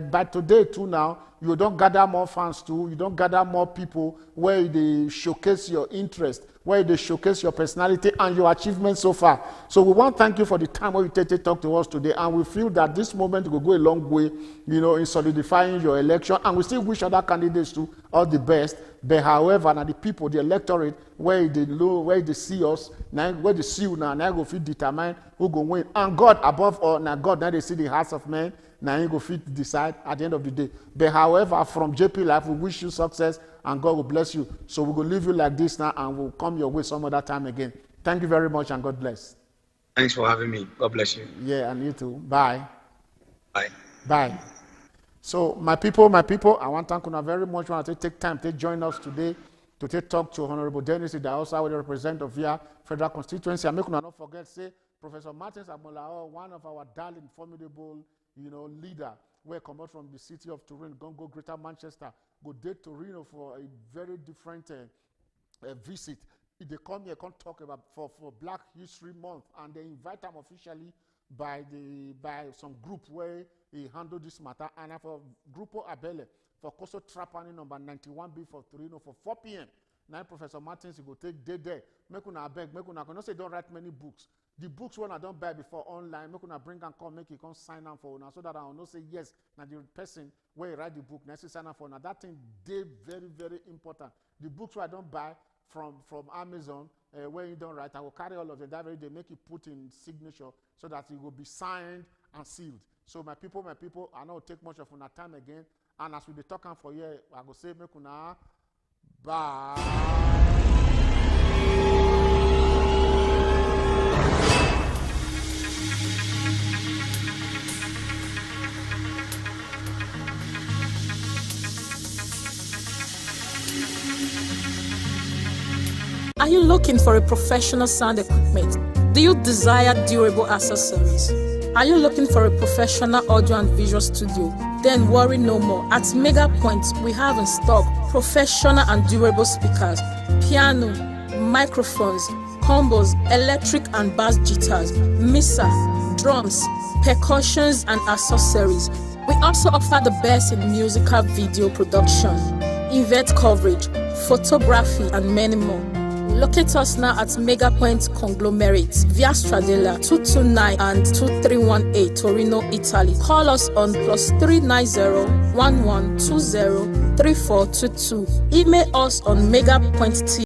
by today too now, you don't gather more fans too, you don't gather more people where they showcase your interest, where they showcase your personality and your achievements so far. So we want to thank you for the time where you take to talk to us today, and we feel that this moment will go a long way, in solidifying your election, and we still wish other candidates to all the best. But however, now the people, the electorate, where they see us, now where they see you now go fit determine who go win. And God above all, now God, now they see the hearts of men, now you go fit decide at the end of the day. But however, from JPLIVE, we wish you success and God will bless you. So we will leave you like this now, and we'll come your way some other time again. Thank you very much, and God bless. Thanks for having me. God bless you. Yeah, and you too. Bye. Bye. Bye. So my people, I want to thank you very much for take time to join us today to talk to Honorable Dennis Idahosa, who represents Ovia Federal Constituency. I make you not forget, say, Professor Martins Abolao, one of our darling, formidable, leader, where come out from the city of Turin, go Greater Manchester, go to Torino for a very different visit. They come here, come talk about for Black History Month, and they invite them officially by some group where he handled this matter, and for Grupo Abele for Coastal Trapani number 91B for Torino for 4 p.m. Now Professor Martins, he go take day there. Make una beg, make una not say don't write many books. The books when I don't buy before online, make una bring and come, make you come sign on for una, so that I will not say yes. Now the person where you write the book, next sign on for now. That thing they very, very important. The books where I don't buy from Amazon, where you don't write, I will carry all of them that very day, make it put in signature so that it will be signed and sealed. So my people, I don't take much of una time again. And as we be talking for you, I go say make una bye. Are you looking for a professional sound equipment? Do you desire durable accessories? Are you looking for a professional audio and visual studio? Then worry no more. At Mega Point, we have in stock professional and durable speakers, piano, microphones, combos, electric and bass guitars, mixer, drums, percussions and accessories. We also offer the best in musical video production, event coverage, photography and many more. Locate us now at Mega Point Conglomerate, Via Stradella, 229 and 2318, Torino, Italy. Call us on +390 1120 3422. Email us on megapointtv